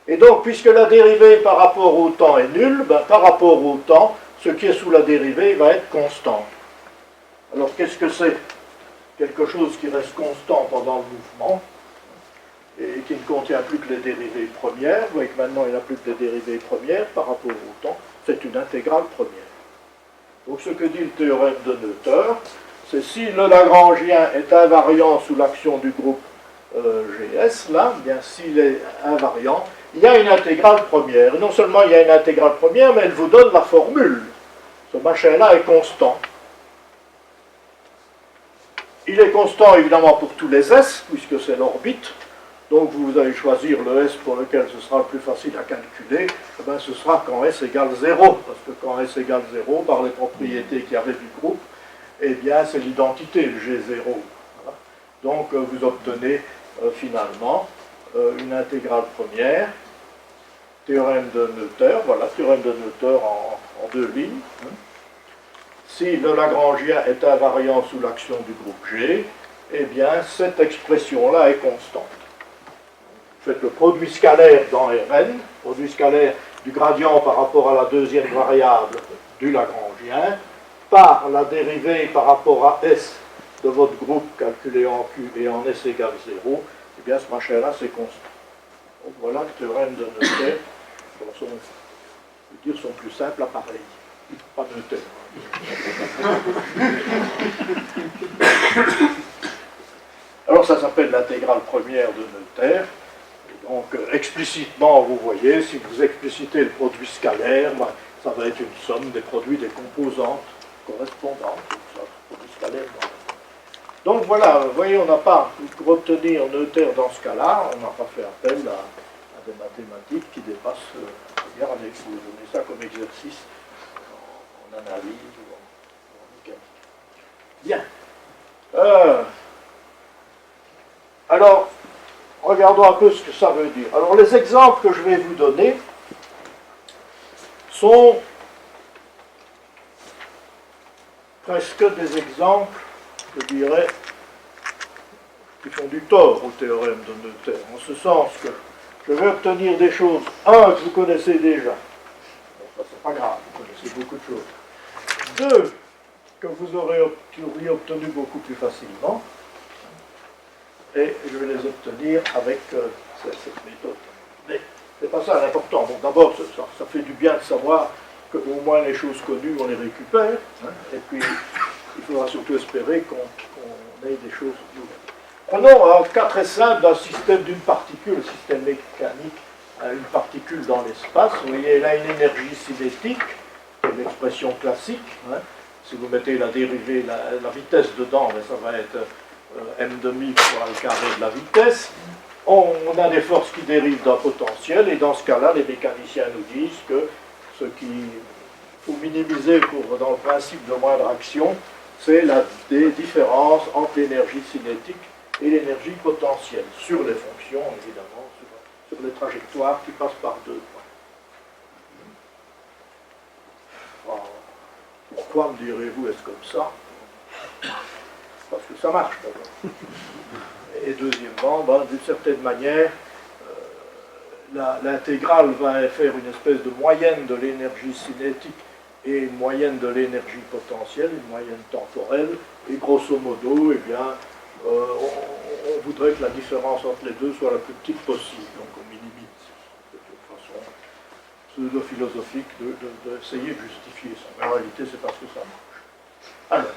Et donc, puisque la dérivée par rapport au temps est nulle, ben, par rapport au temps, ce qui est sous la dérivée va être constant. Alors, qu'est-ce que c'est? Quelque chose qui reste constant pendant le mouvement, et qui ne contient plus que les dérivées premières. Vous voyez que maintenant il n'y a plus que les dérivées premières par rapport au temps, c'est une intégrale première. Donc ce que dit le théorème de Noether, c'est si le Lagrangien est invariant sous l'action du groupe GS, là, bien s'il est invariant, il y a une intégrale première. Et non seulement il y a une intégrale première, mais elle vous donne la formule. Ce machin-là est constant. Il est constant évidemment pour tous les S, puisque c'est l'orbite. Donc vous allez choisir le S pour lequel ce sera le plus facile à calculer. Eh bien, ce sera quand S égale 0, parce que quand S égale 0, par les propriétés qu'il y avait du groupe, eh bien c'est l'identité, le G0. Voilà. Donc vous obtenez finalement une intégrale première, théorème de Noether, voilà, théorème de Noether en deux lignes. Si le Lagrangien est invariant sous l'action du groupe G, eh bien cette expression-là est constante. Faites le produit scalaire dans Rn, produit scalaire du gradient par rapport à la deuxième variable du Lagrangien, par la dérivée par rapport à S de votre groupe calculé en Q et en S égale 0, eh bien ce machin-là c'est constant. Donc voilà le théorème de Noether dans son plus simple appareil. Pas Noether. Alors ça s'appelle l'intégrale première de Noether. Donc explicitement, vous voyez, si vous explicitez le produit scalaire, ben, ça va être une somme des produits des composantes correspondantes. Ça, produit scalaire. Donc voilà, vous voyez, on n'a pas, pour obtenir Noether dans ce cas-là, on n'a pas fait appel à des mathématiques qui dépassent, regardez, vous donnez ça comme exercice en analyse ou en mécanique. Bien. Alors, regardons un peu ce que ça veut dire. Alors, les exemples que je vais vous donner sont presque des exemples, je dirais, qui font du tort au théorème de Noether, en ce sens que je vais obtenir des choses, que vous connaissez déjà. Bon, ça, c'est pas grave, vous connaissez beaucoup de choses. 2, que vous auriez obtenu beaucoup plus facilement. Et je vais les obtenir avec cette méthode. Mais c'est pas ça l'important. Bon, d'abord, ça fait du bien de savoir qu'au moins les choses connues, on les récupère. Hein, et puis, il faudra surtout espérer qu'on ait des choses nouvelles. Prenons un cas très simple d'un système d'une particule, système mécanique, une particule dans l'espace. Vous voyez, elle a une énergie cinétique, l'expression classique. Hein. Si vous mettez la dérivée, la vitesse dedans, ça va être m demi fois le carré de la vitesse. On a des forces qui dérivent d'un potentiel, et dans ce cas-là, les mécaniciens nous disent que ce qu'il faut minimiser dans le principe de moindre action, c'est des différences entre l'énergie cinétique et l'énergie potentielle, sur les fonctions, évidemment, sur les trajectoires qui passent par 2 points. Pourquoi, me direz-vous, est-ce comme ça? Parce que ça marche, d'abord. Et deuxièmement, d'une certaine manière, l'intégrale va faire une espèce de moyenne de l'énergie cinétique et une moyenne de l'énergie potentielle, une moyenne temporelle, et grosso modo, eh bien, on voudrait que la différence entre les deux soit la plus petite possible, donc on minimise, de toute façon pseudo-philosophique, d'essayer de justifier ça. Mais en réalité, c'est parce que ça marche. Alors,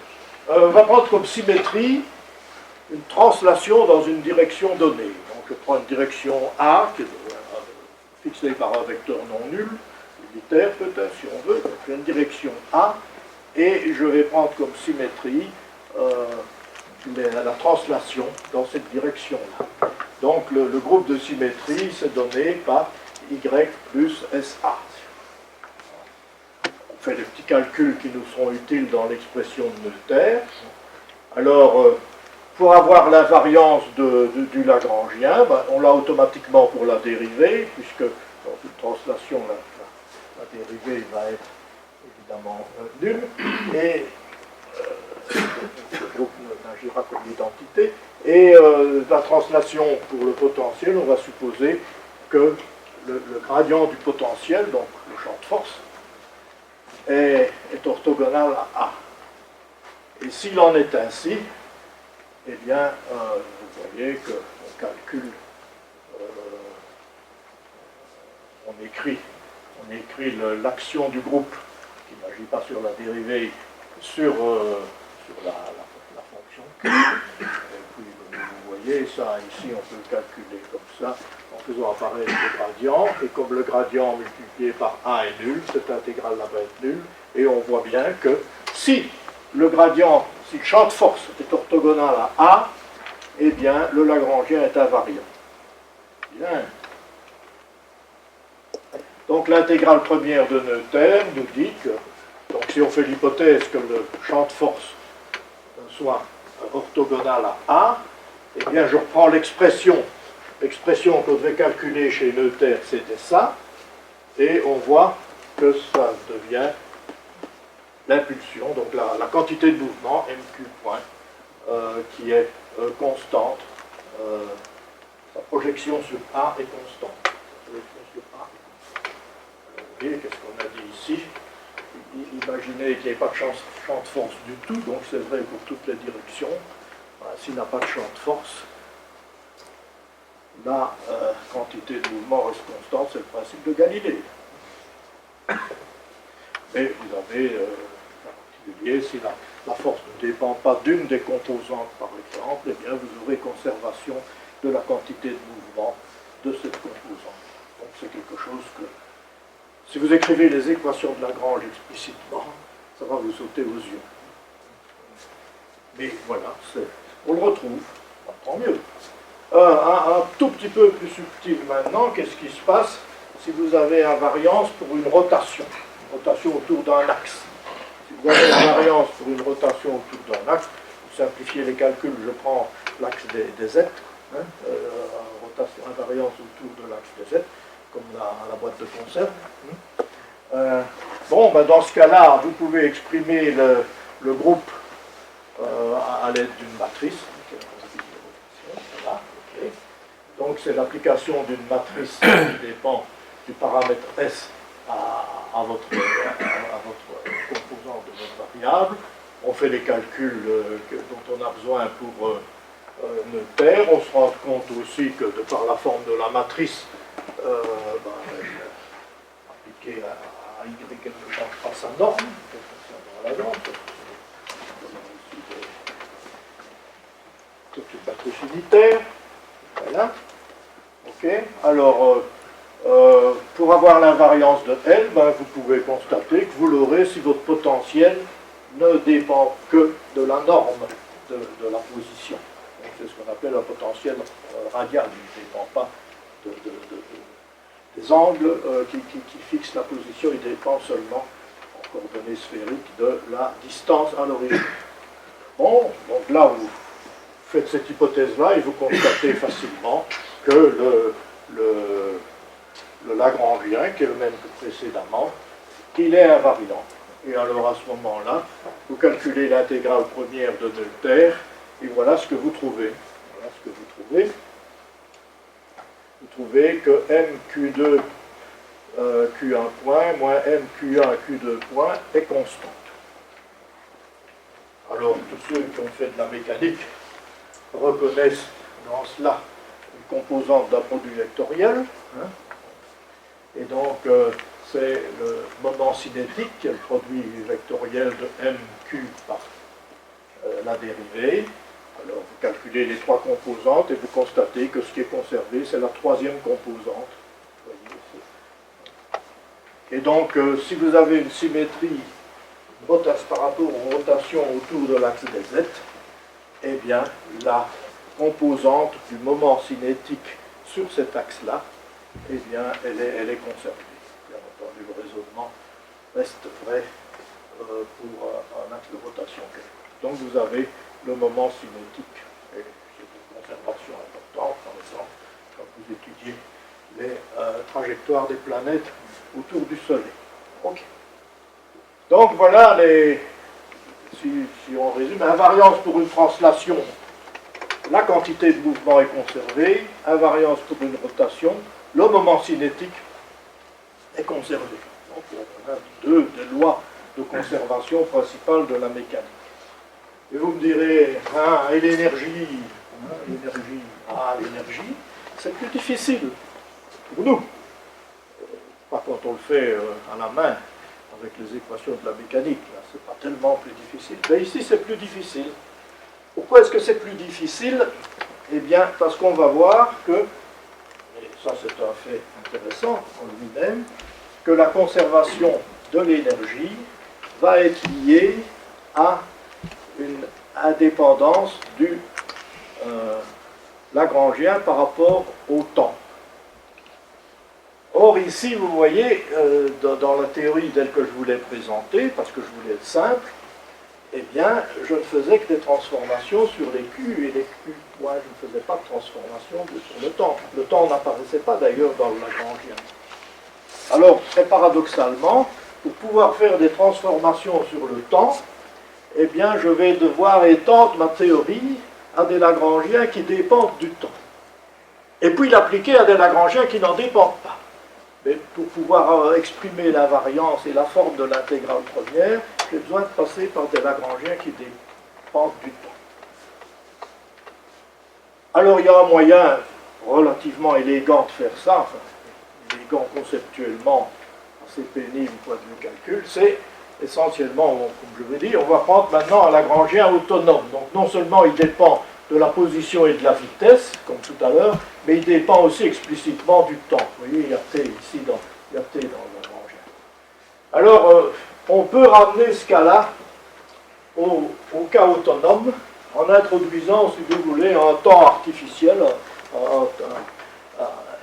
on va prendre comme symétrie une translation dans une direction donnée. Donc je prends une direction A, qui est fixée par un vecteur non nul, unitaire peut-être si on veut, donc j'ai une direction A, et je vais prendre comme symétrie la translation dans cette direction-là. Donc le groupe de symétrie, c'est donné par Y plus SA. On fait des petits calculs qui nous seront utiles dans l'expression de Noether. Alors, pour avoir l'invariance du Lagrangien, on l'a automatiquement pour la dérivée, puisque dans une translation, la dérivée va être évidemment nulle, et le groupe n'agira comme identité. Et la translation pour le potentiel, on va supposer que le gradient du potentiel, donc le champ de force, est orthogonal à A. Et s'il en est ainsi, eh bien, vous voyez qu'on calcule, on écrit l'action du groupe, qui n'agit pas sur la dérivée, sur la fonction Q. Et puis, vous voyez, ça, ici, on peut le calculer comme ça, en faisant apparaître le gradient, et comme le gradient multiplié par A est nul, cette intégrale-là va être nulle, et on voit bien que si le gradient, si le champ de force est orthogonal à A, eh bien, le Lagrangien est invariant. Bien. Donc, l'intégrale première de Noether nous dit que, donc, si on fait l'hypothèse que le champ de force soit orthogonal à A, eh bien, je reprends l'expression qu'on devait calculer chez Noether, c'était ça, et on voit que ça devient l'impulsion, donc la quantité de mouvement, mq point, qui est constante. Sa projection sur A est constante. Vous voyez, qu'est-ce qu'on a dit ici? Imaginez qu'il n'y ait pas de champ de force du tout, donc c'est vrai pour toutes les directions. S'il n'a pas de champ de force, la quantité de mouvement reste constante, c'est le principe de Galilée. Mais vous avez, en particulier, si la force ne dépend pas d'une des composantes, par exemple, eh bien, vous aurez conservation de la quantité de mouvement de cette composante. Donc c'est quelque chose que, si vous écrivez les équations de Lagrange explicitement, ça va vous sauter aux yeux. Mais voilà, on le retrouve, tant mieux. Un tout petit peu plus subtil maintenant, qu'est-ce qui se passe si vous avez invariance pour une rotation autour d'un axe? Si vous avez une variance pour une rotation autour d'un axe, pour simplifier les calculs, je prends l'axe des Z, invariance autour de l'axe des Z, comme la boîte de conserve. Bon, ben dans ce cas-là, vous pouvez exprimer le groupe à l'aide d'une matrice. Voilà, okay. Donc c'est l'application d'une matrice qui dépend du paramètre S à votre composant de votre variable. On fait les calculs dont on a besoin pour Noether. On se rend compte aussi que de par la forme de la matrice, appliquée à Y, elle ne change pas sa norme, dans la norme. C'est une matrice unitaire. Voilà. Ok. Alors, pour avoir l'invariance de L, vous pouvez constater que vous l'aurez si votre potentiel ne dépend que de la norme de la position. C'est ce qu'on appelle un potentiel radial. Il ne dépend pas des angles qui fixent la position, il dépend seulement, en coordonnées sphériques, de la distance à l'origine. Bon, donc là, vous faites cette hypothèse-là et vous constatez facilement que le Lagrangien, qui est le même que précédemment, il est invariant. Et alors à ce moment-là, vous calculez l'intégrale première de Noether, et voilà ce que vous trouvez. Voilà ce que vous trouvez. Vous trouvez que MQ2 Q1 point moins MQ1 Q2 point est constante. Alors tous ceux qui ont fait de la mécanique reconnaissent dans cela une composante d'un produit vectoriel. Et donc c'est le moment cinétique, qui est le produit vectoriel de MQ par la dérivée. Alors vous calculez les trois composantes et vous constatez que ce qui est conservé, c'est la troisième composante. Et donc, si vous avez une symétrie par rapport aux rotations autour de l'axe des Z, eh bien, la composante du moment cinétique sur cet axe-là, eh bien, elle est conservée. Bien entendu, le raisonnement reste vrai pour un axe de rotation. Donc, vous avez le moment cinétique, et c'est une conservation importante, par exemple, quand vous étudiez les trajectoires des planètes autour du Soleil. Okay. Donc voilà, si on résume, invariance pour une translation, la quantité de mouvement est conservée, invariance pour une rotation, le moment cinétique est conservé. Donc on a deux des lois de conservation principales de la mécanique. Et vous me direz, et l'énergie, l'énergie, c'est plus difficile pour nous. Pas quand on le fait à la main, avec les équations de la mécanique, là, c'est pas tellement plus difficile. Mais ici, c'est plus difficile. Pourquoi est-ce que c'est plus difficile? Eh bien, parce qu'on va voir que, et ça c'est un fait intéressant en lui-même, que la conservation de l'énergie va être liée à une indépendance du Lagrangien par rapport au temps. Or, ici, vous voyez, dans la théorie telle que je vous l'ai présentée, parce que je voulais être simple, eh bien, je ne faisais que des transformations sur les Q et les Q. Moi, je ne faisais pas de transformation sur le temps. Le temps n'apparaissait pas d'ailleurs dans le Lagrangien. Alors, très paradoxalement, pour pouvoir faire des transformations sur le temps, eh bien, je vais devoir étendre ma théorie à des Lagrangiens qui dépendent du temps. Et puis l'appliquer à des Lagrangiens qui n'en dépendent pas. Mais pour pouvoir exprimer l'invariance et la forme de l'intégrale première, j'ai besoin de passer par des Lagrangiens qui dépendent du temps. Alors il y a un moyen, relativement élégant de faire ça, enfin, élégant conceptuellement, assez pénible point de vue calcul, c'est essentiellement, comme je l'ai dit, on va prendre maintenant un Lagrangien autonome. Donc non seulement il dépend de la position et de la vitesse, comme tout à l'heure, mais il dépend aussi explicitement du temps. Vous voyez, il y a T ici, il y a T dans le Lagrangien. Alors, on peut ramener ce cas-là au cas autonome en introduisant, si vous voulez, un temps artificiel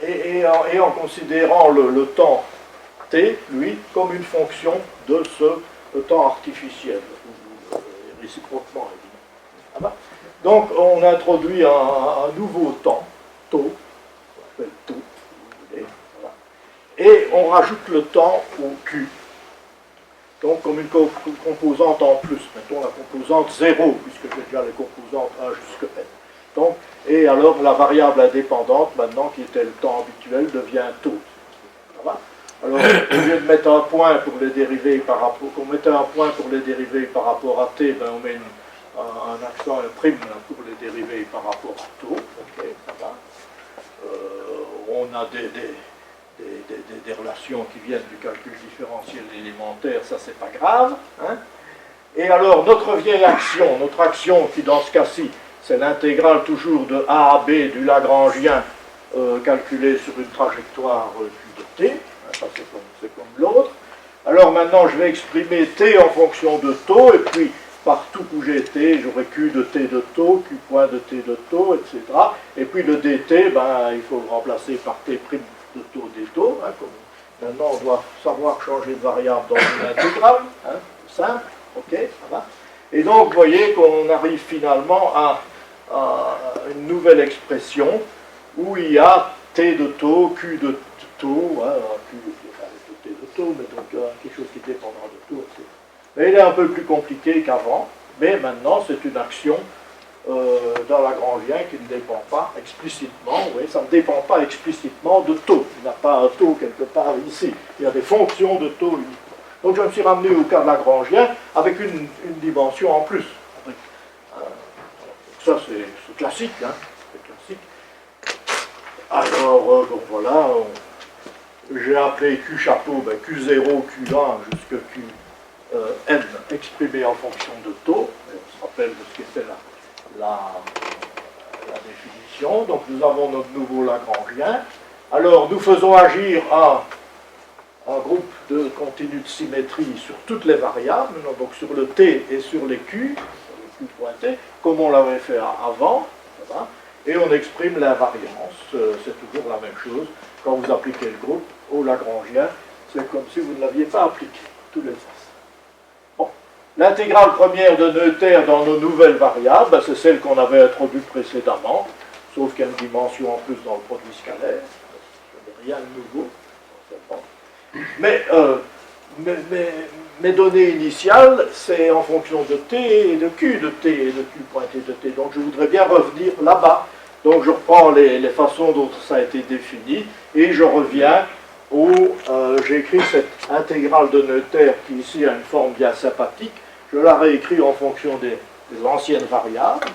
et en considérant le temps T, lui, comme une fonction de ce temps artificiel, réciproquement, évidemment. Donc, on introduit un nouveau temps, tau, on appelle tau, et on rajoute le temps au Q. Donc, comme une composante en plus, mettons la composante 0, puisque j'ai déjà les composantes 1 jusqu'à n. Donc, et alors, la variable indépendante, maintenant, qui était le temps habituel, devient tau. Ça va? Alors, au lieu de mettre un point pour les dérivés par rapport, qu'on mettait un point pour les dérivés par rapport à t, ben on met un accent, un prime pour les dérivés par rapport à tau. Ok, ça va. On a des relations qui viennent du calcul différentiel élémentaire, ça c'est pas grave. Hein. Et alors, notre vieille action, notre action qui dans ce cas-ci, c'est l'intégrale toujours de a à b du Lagrangien calculé sur une trajectoire q de t. Ça c'est comme l'autre. Alors maintenant je vais exprimer t en fonction de tau, et puis partout où j'ai t, j'aurai q de t de tau, q point de t de tau, etc. Et puis le dt, ben, il faut le remplacer par t' de tau des taux. Hein, maintenant on doit savoir changer de variable dans une intégrale, hein, simple, ok, ça va. Et donc vous voyez qu'on arrive finalement à une nouvelle expression où il y a t de tau, q de tau, hein, q de t de tau, mais donc quelque chose qui dépendra de tau, etc. Mais il est un peu plus compliqué qu'avant, mais maintenant c'est une action dans Lagrangien qui ne dépend pas explicitement, oui, ça ne dépend pas explicitement de tau. Il n'y a pas un tau quelque part ici, il y a des fonctions de tau uniquement. Donc je me suis ramené au cas de Lagrangien avec une dimension en plus. Ça c'est classique, hein, c'est classique. Alors, bon voilà, j'ai appelé Q chapeau, ben, Q0, Q1 jusqu'à Qn exprimé en fonction de tau. On se rappelle de ce qu'était la définition. Donc nous avons notre nouveau Lagrangien. Alors nous faisons agir un groupe de continu de symétrie sur toutes les variables, donc sur le t et sur les q, sur le q pointé, comme on l'avait fait avant. Et on exprime l'invariance. C'est toujours la même chose. Quand vous appliquez le groupe au Lagrangien, c'est comme si vous ne l'aviez pas appliqué, tous les sens. Bon. L'intégrale première de Noether dans nos nouvelles variables, ben, c'est celle qu'on avait introduite précédemment, sauf qu'il y a une dimension en plus dans le produit scalaire. Ce n'est rien de nouveau. Mais mes données initiales, c'est en fonction de t et de q et de q pointé de t. Donc je voudrais bien revenir là-bas. Donc je reprends les façons dont ça a été défini et je reviens j'ai écrit cette intégrale de Noether qui ici a une forme bien sympathique. Je la réécris en fonction des anciennes variables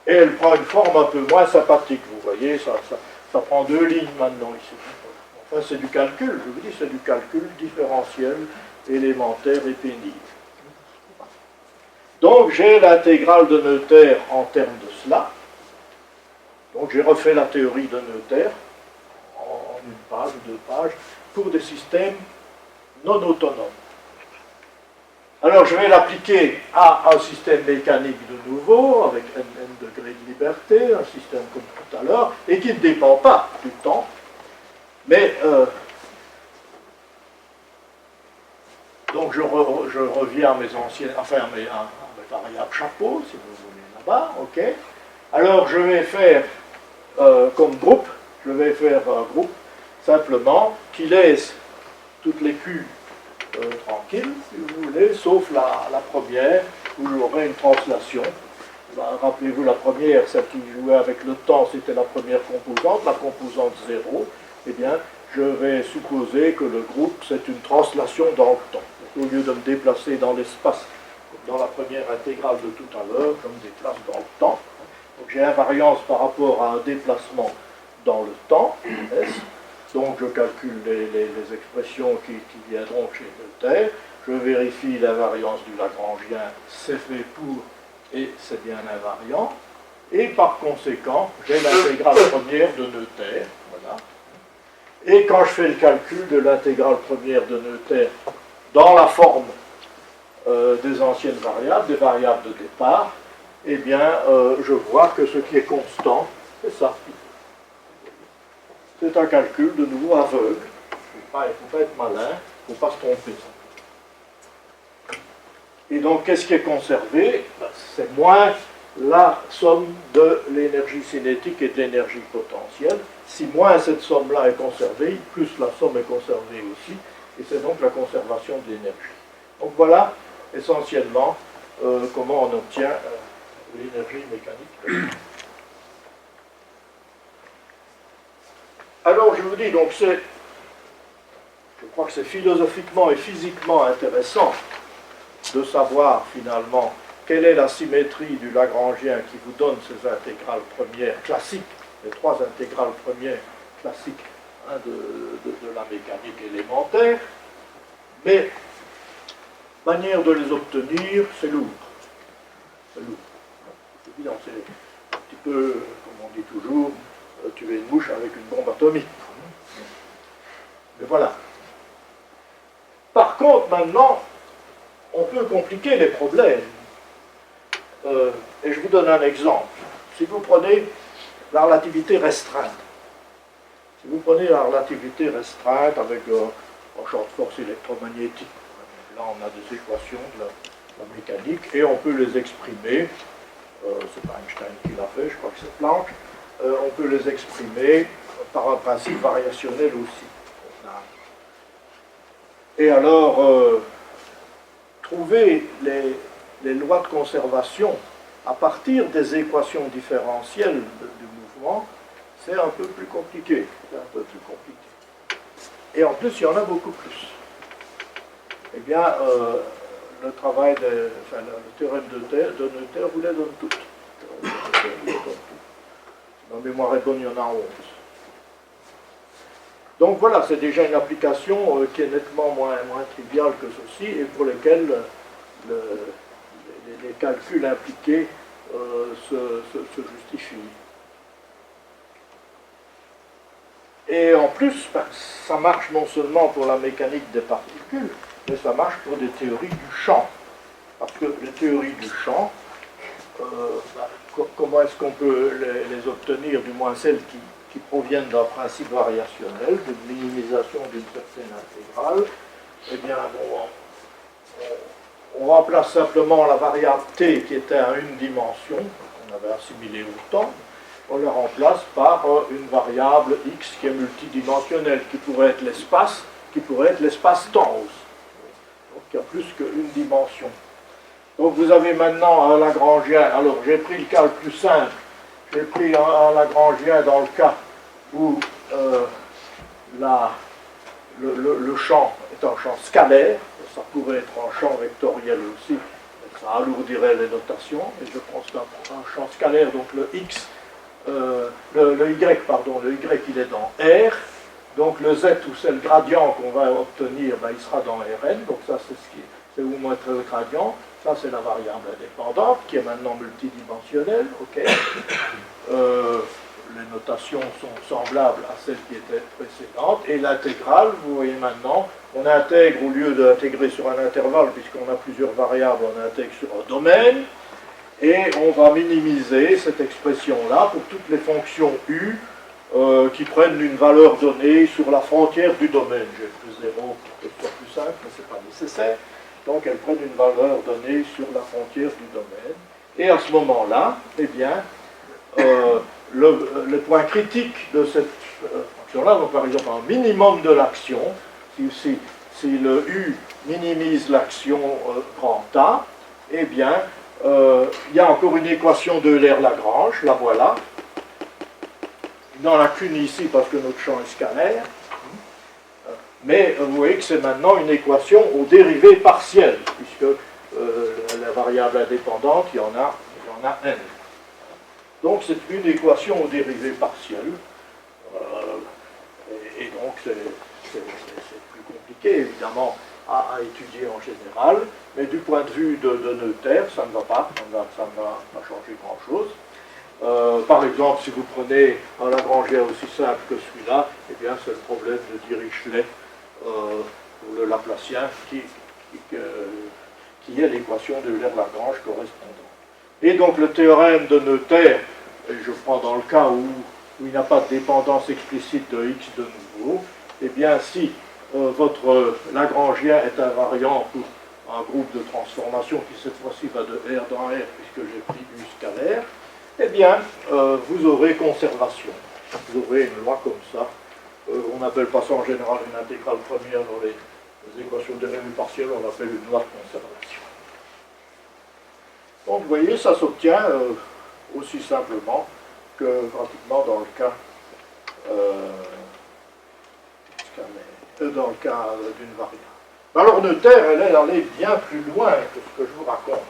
et elle prend une forme un peu moins sympathique. Vous voyez, ça prend 2 lignes maintenant ici. Enfin, c'est du calcul, je vous dis, c'est du calcul différentiel, élémentaire et pénible. Donc j'ai l'intégrale de Noether en termes de cela. Donc j'ai refait la théorie de Noether en une page ou 2 pages pour des systèmes non autonomes. Alors je vais l'appliquer à un système mécanique de nouveau, avec n degrés de liberté, un système comme tout à l'heure, et qui ne dépend pas du temps, mais donc je reviens à mes anciennes, enfin à mes variables chapeau, si vous voulez, là-bas, ok. Alors je vais faire comme groupe, je vais faire un groupe simplement qui laisse toutes les Q tranquilles, si vous voulez, sauf la première, où j'aurai une translation. Ben, rappelez-vous, la première, celle qui jouait avec le temps, c'était la première composante, la composante 0. Eh bien, je vais supposer que le groupe, c'est une translation dans le temps. Donc, au lieu de me déplacer dans l'espace, comme dans la première intégrale de tout à l'heure, je me déplace dans le temps. Donc j'ai invariance par rapport à un déplacement dans le temps, S. Donc je calcule les expressions qui viendront chez Noether, je vérifie la variance du Lagrangien, c'est fait pour et c'est bien invariant, et par conséquent, j'ai l'intégrale première de Noether, voilà. Et quand je fais le calcul de l'intégrale première de Noether dans la forme des anciennes variables, des variables de départ, eh bien, je vois que ce qui est constant, c'est ça. C'est un calcul de nouveau aveugle. Il ne faut pas être malin, il ne faut pas se tromper. Et donc, qu'est-ce qui est conservé? C'est moins la somme de l'énergie cinétique et de l'énergie potentielle. Si moins cette somme-là est conservée, plus la somme est conservée aussi, et c'est donc la conservation de l'énergie. Donc voilà essentiellement comment on obtient l'énergie mécanique. Alors je vous dis, donc je crois que c'est philosophiquement et physiquement intéressant de savoir finalement quelle est la symétrie du Lagrangien qui vous donne ces intégrales premières classiques, les trois intégrales premières classiques de la mécanique élémentaire, mais manière de les obtenir, c'est lourd. C'est lourd. C'est évident, c'est un petit peu, comme on dit toujours, tuer une mouche avec une bombe atomique. Mais voilà. Par contre, maintenant, on peut compliquer les problèmes. Et je vous donne un exemple. Si vous prenez la relativité restreinte, si vous prenez la relativité restreinte avec un champ de force électromagnétique, là on a des équations de la mécanique et on peut les exprimer, c'est pas Einstein qui l'a fait, je crois que c'est Planck, on peut les exprimer par un principe variationnel aussi. Et alors, trouver les lois de conservation à partir des équations différentielles du mouvement, c'est un peu plus compliqué. Et en plus, il y en a beaucoup plus. Eh bien, le travail, le théorème de Noether vous les donne toutes. Ma mémoire est bonne, il y en a 11. Donc voilà, c'est déjà une application qui est nettement moins triviale que ceci et pour lesquelles les calculs impliqués se justifient. Et en plus, ça marche non seulement pour la mécanique des particules, mais ça marche pour des théories du champ. Parce que les théories du champ, comment est-ce qu'on peut les obtenir, du moins celles qui proviennent d'un principe variationnel, de minimisation d'une certaine intégrale? Eh bien, on remplace simplement la variable t qui était à une dimension, qu'on avait assimilée au temps, on la remplace par une variable x qui est multidimensionnelle, qui pourrait être l'espace, qui pourrait être l'espace-temps aussi. Donc il y a plus qu'une dimension. Donc vous avez maintenant un Lagrangien. Alors j'ai pris le cas le plus simple. J'ai pris un Lagrangien dans le cas où le champ est un champ scalaire. Ça pourrait être un champ vectoriel aussi, mais ça alourdirait les notations. Et je prends un champ scalaire, donc le x, le y, pardon, le y il est dans R. Donc le z, où c'est le gradient qu'on va obtenir, ben, il sera dans Rn. Donc ça c'est où moi le gradient. Ça, c'est la variable indépendante, qui est maintenant multidimensionnelle. Okay. Les notations sont semblables à celles qui étaient précédentes. Et l'intégrale, vous voyez maintenant, on intègre, au lieu d'intégrer sur un intervalle, puisqu'on a plusieurs variables, on intègre sur un domaine. Et on va minimiser cette expression-là pour toutes les fonctions U qui prennent une valeur donnée sur la frontière du domaine. J'ai pris 0 pour que ce soit plus simple, mais ce n'est pas nécessaire. Donc elles prennent une valeur donnée sur la frontière du domaine. Et à ce moment-là, eh bien, le point critique de cette fonction-là, donc par exemple un minimum de l'action, si le U minimise l'action grand A, eh bien, il y a encore une équation de Euler-Lagrange, la voilà. Il n'en a qu'une ici parce que notre champ est scalaire. Mais vous voyez que c'est maintenant une équation aux dérivées partielles, puisque la variable indépendante, il y en a n. Donc c'est une équation aux dérivées partielles, plus compliqué, évidemment, à étudier en général, mais du point de vue de Noether, ça ne va pas, ça ne va pas changer grand-chose. Par exemple, si vous prenez un Lagrangien aussi simple que celui-là, eh bien c'est le problème de Dirichlet, ou le Laplacien, qui est l'équation de Euler-Lagrange correspondante. Et donc le théorème de Noether, et je prends dans le cas où il n'y a pas de dépendance explicite de x de nouveau, eh bien si votre Lagrangien est invariant pour un groupe de transformation qui cette fois-ci va de R dans R, puisque j'ai pris U scalaire, eh bien vous aurez conservation. Vous aurez une loi comme ça. On appelle pas ça en général une intégrale première dans les équations de dérivées partielles, on l'appelle une loi de conservation. Donc vous voyez, ça s'obtient aussi simplement que pratiquement dans le cas d'une variable. Alors Noether, elle est allée bien plus loin que ce que je vous raconte.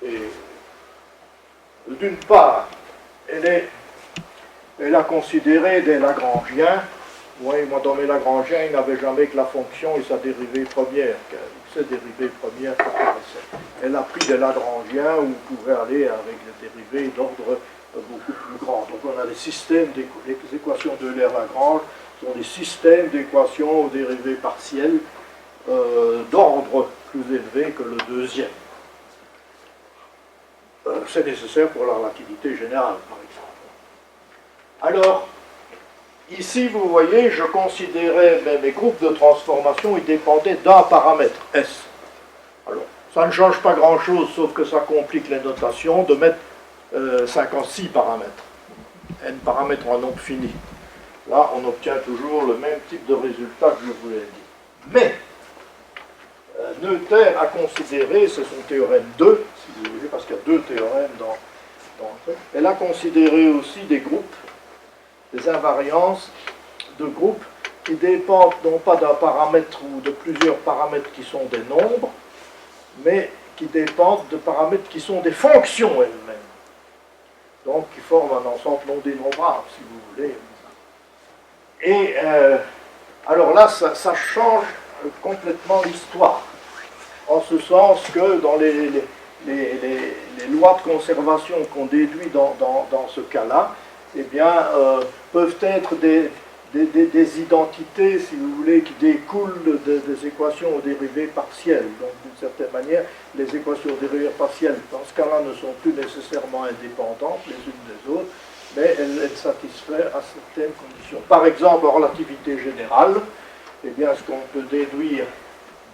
Et d'une part, elle a considéré des Lagrangiens. Oui, moi dans mes Lagrangiens, il n'avait jamais que la fonction et sa dérivée première. Sa dérivée première qu'intéressait. Elle a pris des Lagrangiens où on pouvait aller avec des dérivées d'ordre beaucoup plus grand. Donc on a des systèmes, les équations de Euler-Lagrange sont des systèmes d'équations aux dérivées partielles d'ordre plus élevé que le deuxième. C'est nécessaire pour la relativité générale, par exemple. Alors, ici, vous voyez, je considérais mes groupes de transformation, ils dépendaient d'un paramètre, S. Alors, ça ne change pas grand-chose, sauf que ça complique les notations de mettre 56 paramètres. N paramètres en nombre fini. Là, on obtient toujours le même type de résultat que je vous l'ai dit. Mais, Noether a considéré, c'est son théorème 2, si vous voulez, parce qu'il y a deux théorèmes dans le truc, elle a considéré aussi des groupes, des invariances de groupes qui dépendent non pas d'un paramètre ou de plusieurs paramètres qui sont des nombres, mais qui dépendent de paramètres qui sont des fonctions elles-mêmes. Donc qui forment un ensemble non dénombrable, si vous voulez. Et alors là, ça change complètement l'histoire, en ce sens que dans les lois de conservation qu'on déduit dans ce cas-là, eh bien, peuvent être des identités, si vous voulez, qui découlent des équations aux dérivées partielles. Donc, d'une certaine manière, les équations aux dérivées partielles, dans ce cas-là, ne sont plus nécessairement indépendantes les unes des autres, mais elles satisfont à certaines conditions. Par exemple, en relativité générale, eh bien, ce qu'on peut déduire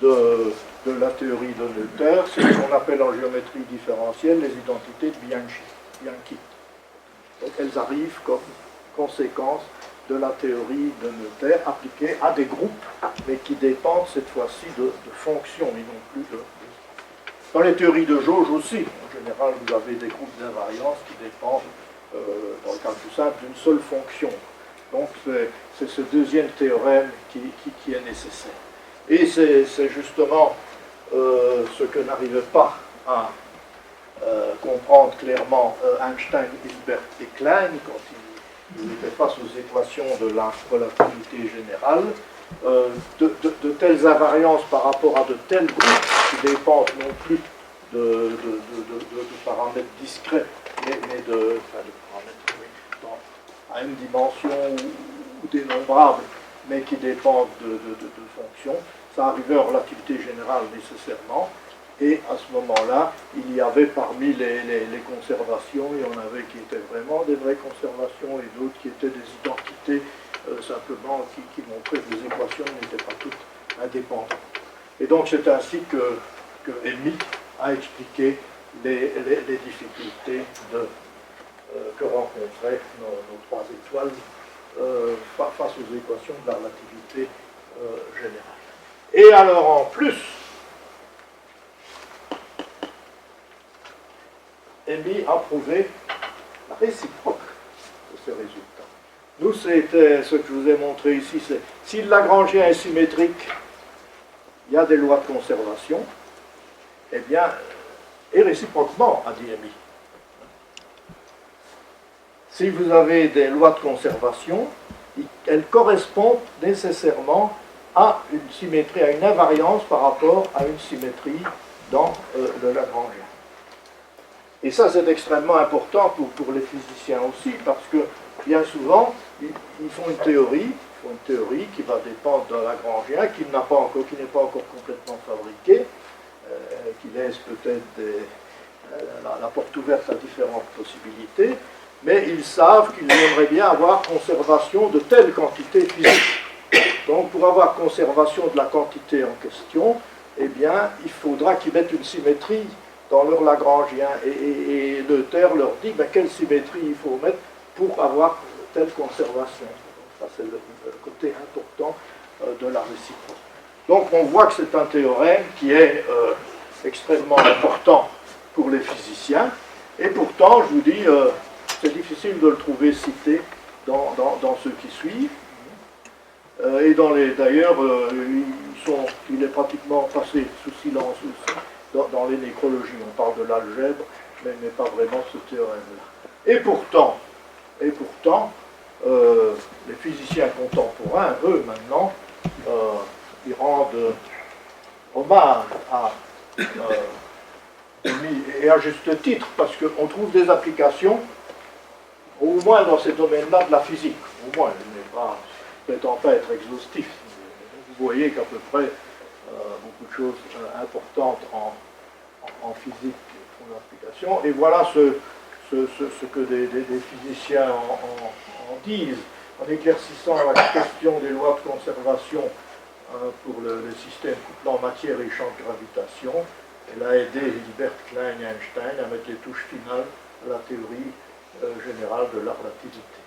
de la théorie de Noether, c'est ce qu'on appelle en géométrie différentielle les identités de Bianchi. Donc elles arrivent comme conséquence de la théorie de Noether appliquée à des groupes, mais qui dépendent cette fois-ci de fonctions et non plus de... Dans les théories de jauge aussi, en général, vous avez des groupes d'invariance qui dépendent, dans le cas plus simple, d'une seule fonction. Donc c'est ce deuxième théorème qui est nécessaire. Et c'est justement ce que n'arrivait pas à comprendre clairement Einstein, Hilbert et Klein quand ils étaient face aux équations de la relativité générale, de telles invariances par rapport à de tels groupes qui dépendent non plus de paramètres discrets, mais de paramètres à une dimension ou dénombrables, mais qui dépendent de fonctions. Ça arrivait en relativité générale nécessairement. Et à ce moment-là, il y avait parmi les conservations, il y en avait qui étaient vraiment des vraies conservations et d'autres qui étaient des identités simplement qui montraient que les équations n'étaient pas toutes indépendantes. Et donc c'est ainsi que Helmich a expliqué les difficultés que rencontraient nos trois étoiles face aux équations de la relativité générale. Et alors en plus, Helmich a prouvé la réciproque de ces résultats. Nous, c'était ce que je vous ai montré ici, c'est si le Lagrangien est symétrique, il y a des lois de conservation, eh bien, et réciproquement, a dit Helmich. Si vous avez des lois de conservation, elles correspondent nécessairement à une symétrie, à une invariance par rapport à une symétrie dans le Lagrangien. Et ça, c'est extrêmement important pour les physiciens aussi, parce que bien souvent, ils font une théorie qui va dépendre d'un Lagrangien qui n'est pas encore complètement fabriqué, qui laisse peut-être la porte ouverte à différentes possibilités, mais ils savent qu'ils aimeraient bien avoir conservation de telle quantité physique. Donc pour avoir conservation de la quantité en question, eh bien, il faudra qu'ils mettent une symétrie dans leur Lagrangien. Et Noether leur dit ben, quelle symétrie il faut mettre pour avoir telle conservation. Donc, ça, c'est le côté important de la réciproque. Donc on voit que c'est un théorème qui est extrêmement important pour les physiciens. Et pourtant, je vous dis, c'est difficile de le trouver cité dans ceux qui suivent. Et d'ailleurs, il est pratiquement passé sous silence aussi dans les nécrologies. On parle de l'algèbre, mais pas vraiment ce théorème-là. Et pourtant, les physiciens contemporains, eux, maintenant, ils rendent hommage à et à juste titre, parce qu'on trouve des applications, au moins dans ces domaines-là de la physique. Au moins, je n'ai pas, prétend pas être exhaustif. Vous voyez qu'à peu près beaucoup de choses importantes en physique font l'application. Et voilà ce que des physiciens en disent, en éclaircissant la question des lois de conservation pour le système couplant matière et champ de gravitation. Elle a aidé Hilbert Klein et Einstein à mettre les touches finales à la théorie générale de la relativité.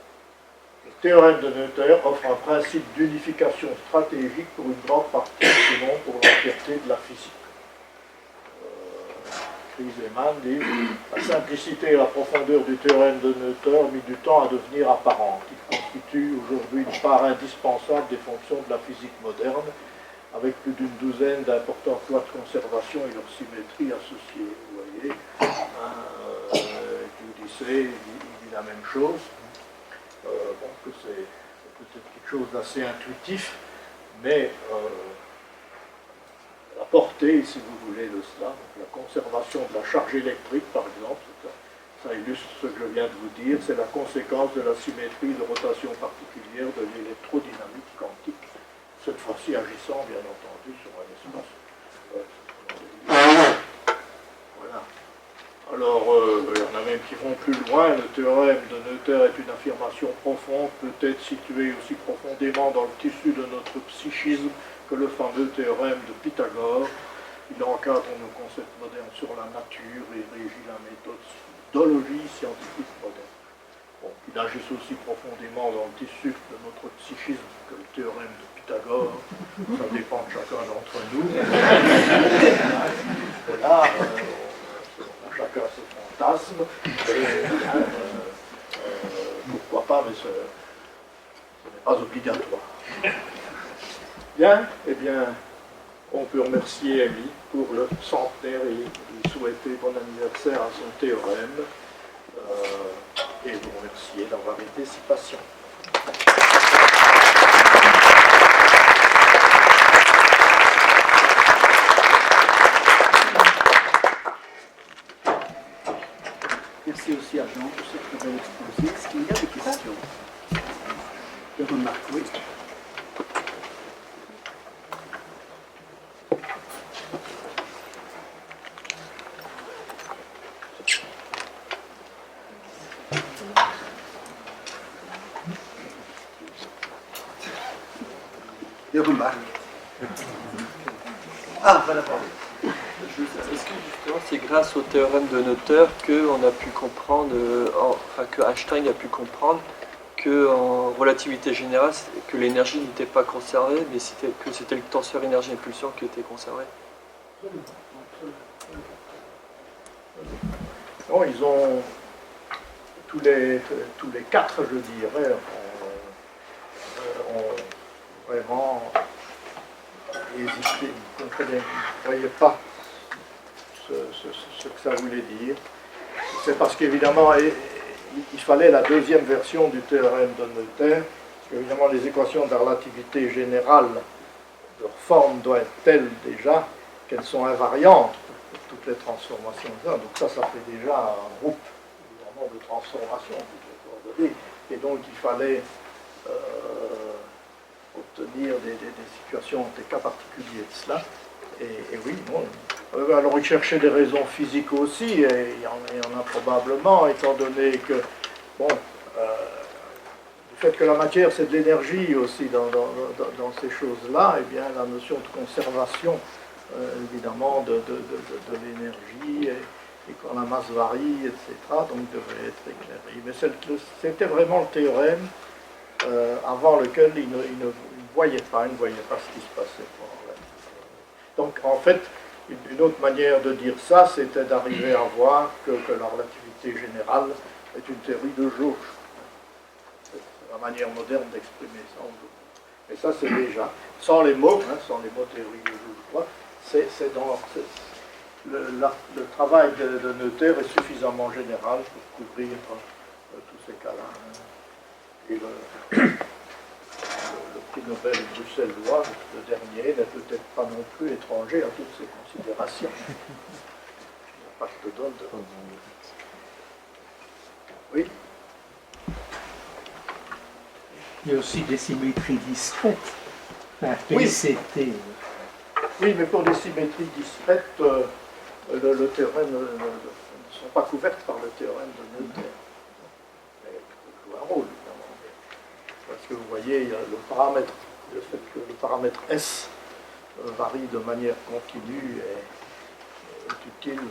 Le théorème de Noether offre un principe d'unification stratégique pour une grande partie, sinon pour l'entièreté de la physique. Chris-Eman dit « La simplicité et la profondeur du théorème de Noether ont mis du temps à devenir apparentes. Il constitue aujourd'hui une part indispensable des fonctions de la physique moderne, avec plus d'une douzaine d'importantes lois de conservation et leur symétrie associées. » Vous voyez, Giudice dit la même chose. Que c'est peut-être quelque chose d'assez intuitif, mais la portée, si vous voulez, de cela, donc la conservation de la charge électrique, par exemple, ça illustre ce que je viens de vous dire, c'est la conséquence de la symétrie de rotation particulière de l'électrodynamique quantique, cette fois-ci agissant, bien entendu, sur un espace. Voilà. Alors, il y en a même qui vont plus loin. Le théorème de Noether est une affirmation profonde, peut-être située aussi profondément dans le tissu de notre psychisme que le fameux théorème de Pythagore. Il encadre nos concepts modernes sur la nature et régit la méthodologie scientifique moderne. Bon, il agisse aussi profondément dans le tissu de notre psychisme que le théorème de Pythagore. Ça dépend de chacun d'entre nous. Voilà. Chacun ses fantasmes, pourquoi pas, mais ce n'est pas obligatoire. Bien, eh bien, on peut remercier Amy pour le centenaire et lui souhaiter bon anniversaire à son théorème, et vous remercier d'avoir été si patient. Merci aussi à Jean pour cette très belle exposé. Est-ce qu'il y a des questions? Des remarques, oui. Des remarques. Ah, voilà, pardon. Est-ce que justement c'est grâce au théorème de Noether qu'on a pu comprendre, que Einstein a pu comprendre qu'en relativité générale, que l'énergie n'était pas conservée, mais que c'était le tenseur énergie-impulsion qui était conservé? Non, ils ont tous les quatre, je dirais, ont vraiment hésité, ils ne voyaient pas ce que ça voulait dire. C'est parce qu'évidemment, il fallait la deuxième version du théorème de Noether, Parce qu'évidemment, les équations de la relativité générale, leur forme doit être telle déjà qu'elles sont invariantes pour toutes les transformations. Donc ça fait déjà un groupe évidemment, de transformations, toutes les coordonnées. Et donc il fallait obtenir des situations, des cas particuliers de cela. Et oui, bon. Alors il cherchait des raisons physiques aussi, et il y en a probablement, étant donné que, bon, du fait que la matière c'est de l'énergie aussi dans ces choses-là, eh bien la notion de conservation, évidemment, de l'énergie, et quand la masse varie, etc., donc devrait être éclairée. Mais c'était vraiment le théorème avant lequel il ne voyait pas ce qui se passait. Donc en fait, une autre manière de dire ça, c'était d'arriver à voir que la relativité générale est une théorie de jauge. C'est la manière moderne d'exprimer ça en jauge. Et ça, c'est déjà, sans les mots théorie de jauge, c'est dans le travail de Noether est suffisamment général pour couvrir tous ces cas-là. Et le prix Nobel bruxellois, le dernier, n'est peut-être pas non plus étranger à toutes ces considérations. Il n'y a pas de donne de... Oui. Il y a aussi des symétries discrètes. PCT. Oui, mais pour des symétries discrètes, le théorème ne sont pas couvertes par le théorème de Noether. Mais il joue un rôle, évidemment. Parce que vous voyez, il y a le fait que le paramètre S varie de manière continue est utile.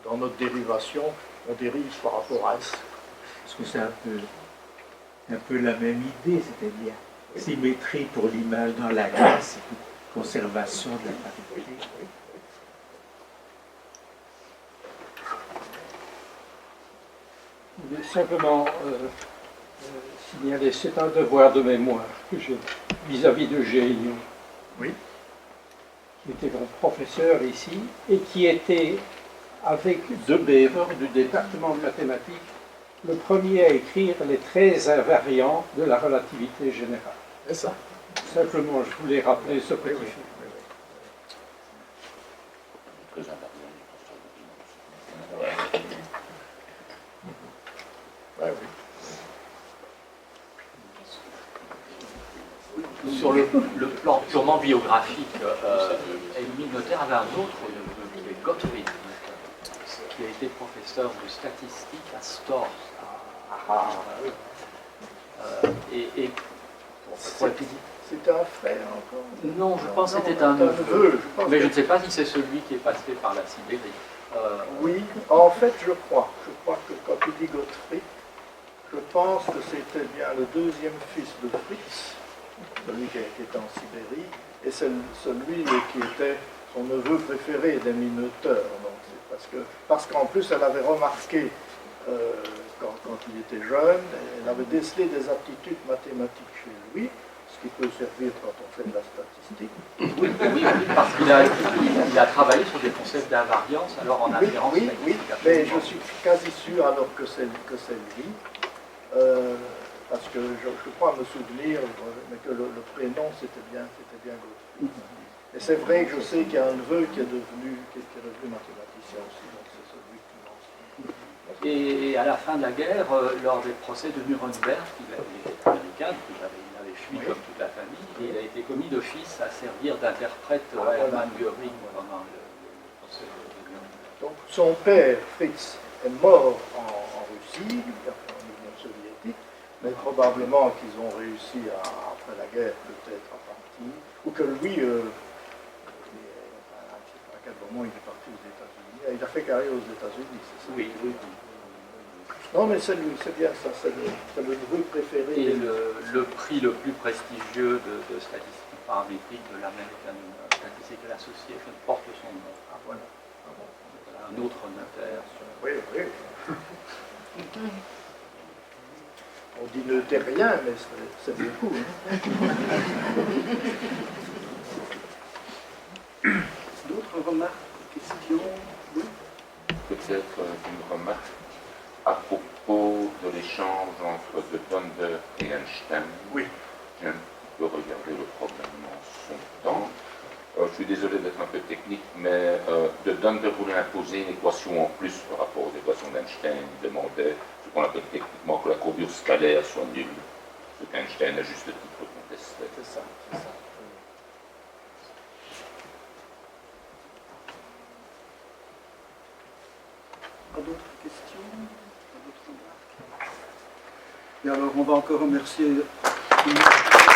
Dans notre dérivation, on dérive par rapport à S. Parce que c'est un peu la même idée, c'est-à-dire symétrie pour l'image dans la glace, et puis conservation de la parité. Je voulais simplement signaler, c'est un devoir de mémoire que j'ai vis-à-vis de Gélion, Oui. qui était mon professeur ici, et qui était, avec De Bever du département de mathématiques, le premier à écrire les 13 invariants de la relativité générale. C'est ça. Simplement, je voulais rappeler ce petit fait. Ouais, oui. Sur le plan purement biographique, Emile Noether avait un autre neveu, qui est Gottfried Noether, qui a été professeur de statistique à Stors, à Harvard. C'était un frère encore? Non, je pense que c'était un neveu, mais je ne sais pas si c'est celui qui est passé par la Sibérie. Oui, en fait, je crois que quand il dit Gottfried, je pense que c'était bien le deuxième fils de Fritz, celui qui était en Sibérie, et c'est celui qui était son neveu préféré d'Emile Noether. Parce qu'en plus, elle avait remarqué, quand il était jeune, elle avait décelé des aptitudes mathématiques chez lui, ce qui peut servir quand on fait de la statistique. Oui, parce qu'il a travaillé sur des concepts d'invariance, alors en inférence. Oui, mais je suis quasi sûr alors que c'est lui. Parce que je crois me souvenir, mais que le prénom c'était bien Gottfried. Et c'est vrai que je sais qu'il y a un neveu qui est devenu mathématicien aussi, donc c'est celui qui m'enseigne. Et à la fin de la guerre, lors des procès de Nuremberg, il était américain, donc il avait fui comme toute la famille, et il a été commis d'office à servir d'interprète à Hermann Göring pendant le procès de Nuremberg. Donc son père, Fritz, est mort en Russie, en Union soviétique, mais probablement qu'ils ont réussi, après la guerre, peut-être à partir, ou que lui, à quel moment il est parti aux États-Unis. Il a fait carrière aux États-Unis, c'est ça? Oui. Non, mais c'est lui, c'est bien ça, c'est le neveu préféré. Et le prix le plus prestigieux de statistique paramétrique de l'American Statistical Association porte son nom. Ah, voilà. Voilà, un autre notaire. Oui. On dit ne t'es rien, mais c'est beaucoup. D'autres remarques, questions? Oui. Peut-être une remarque à propos de l'échange entre De Donder et Einstein. Oui. J'ai un peu regardé le problème en son temps. Je suis désolé d'être un peu technique, mais De Donder voulait imposer une équation en plus par rapport aux équations d'Einstein. Il demandait ce qu'on appelle techniquement que la courbure scalaire soit nulle, ce qu'Einstein à juste titre contestait. C'est ça, c'est ça. Pas d'autres questions? Pas d'autres remarques? Et alors, on va encore remercier tout le monde.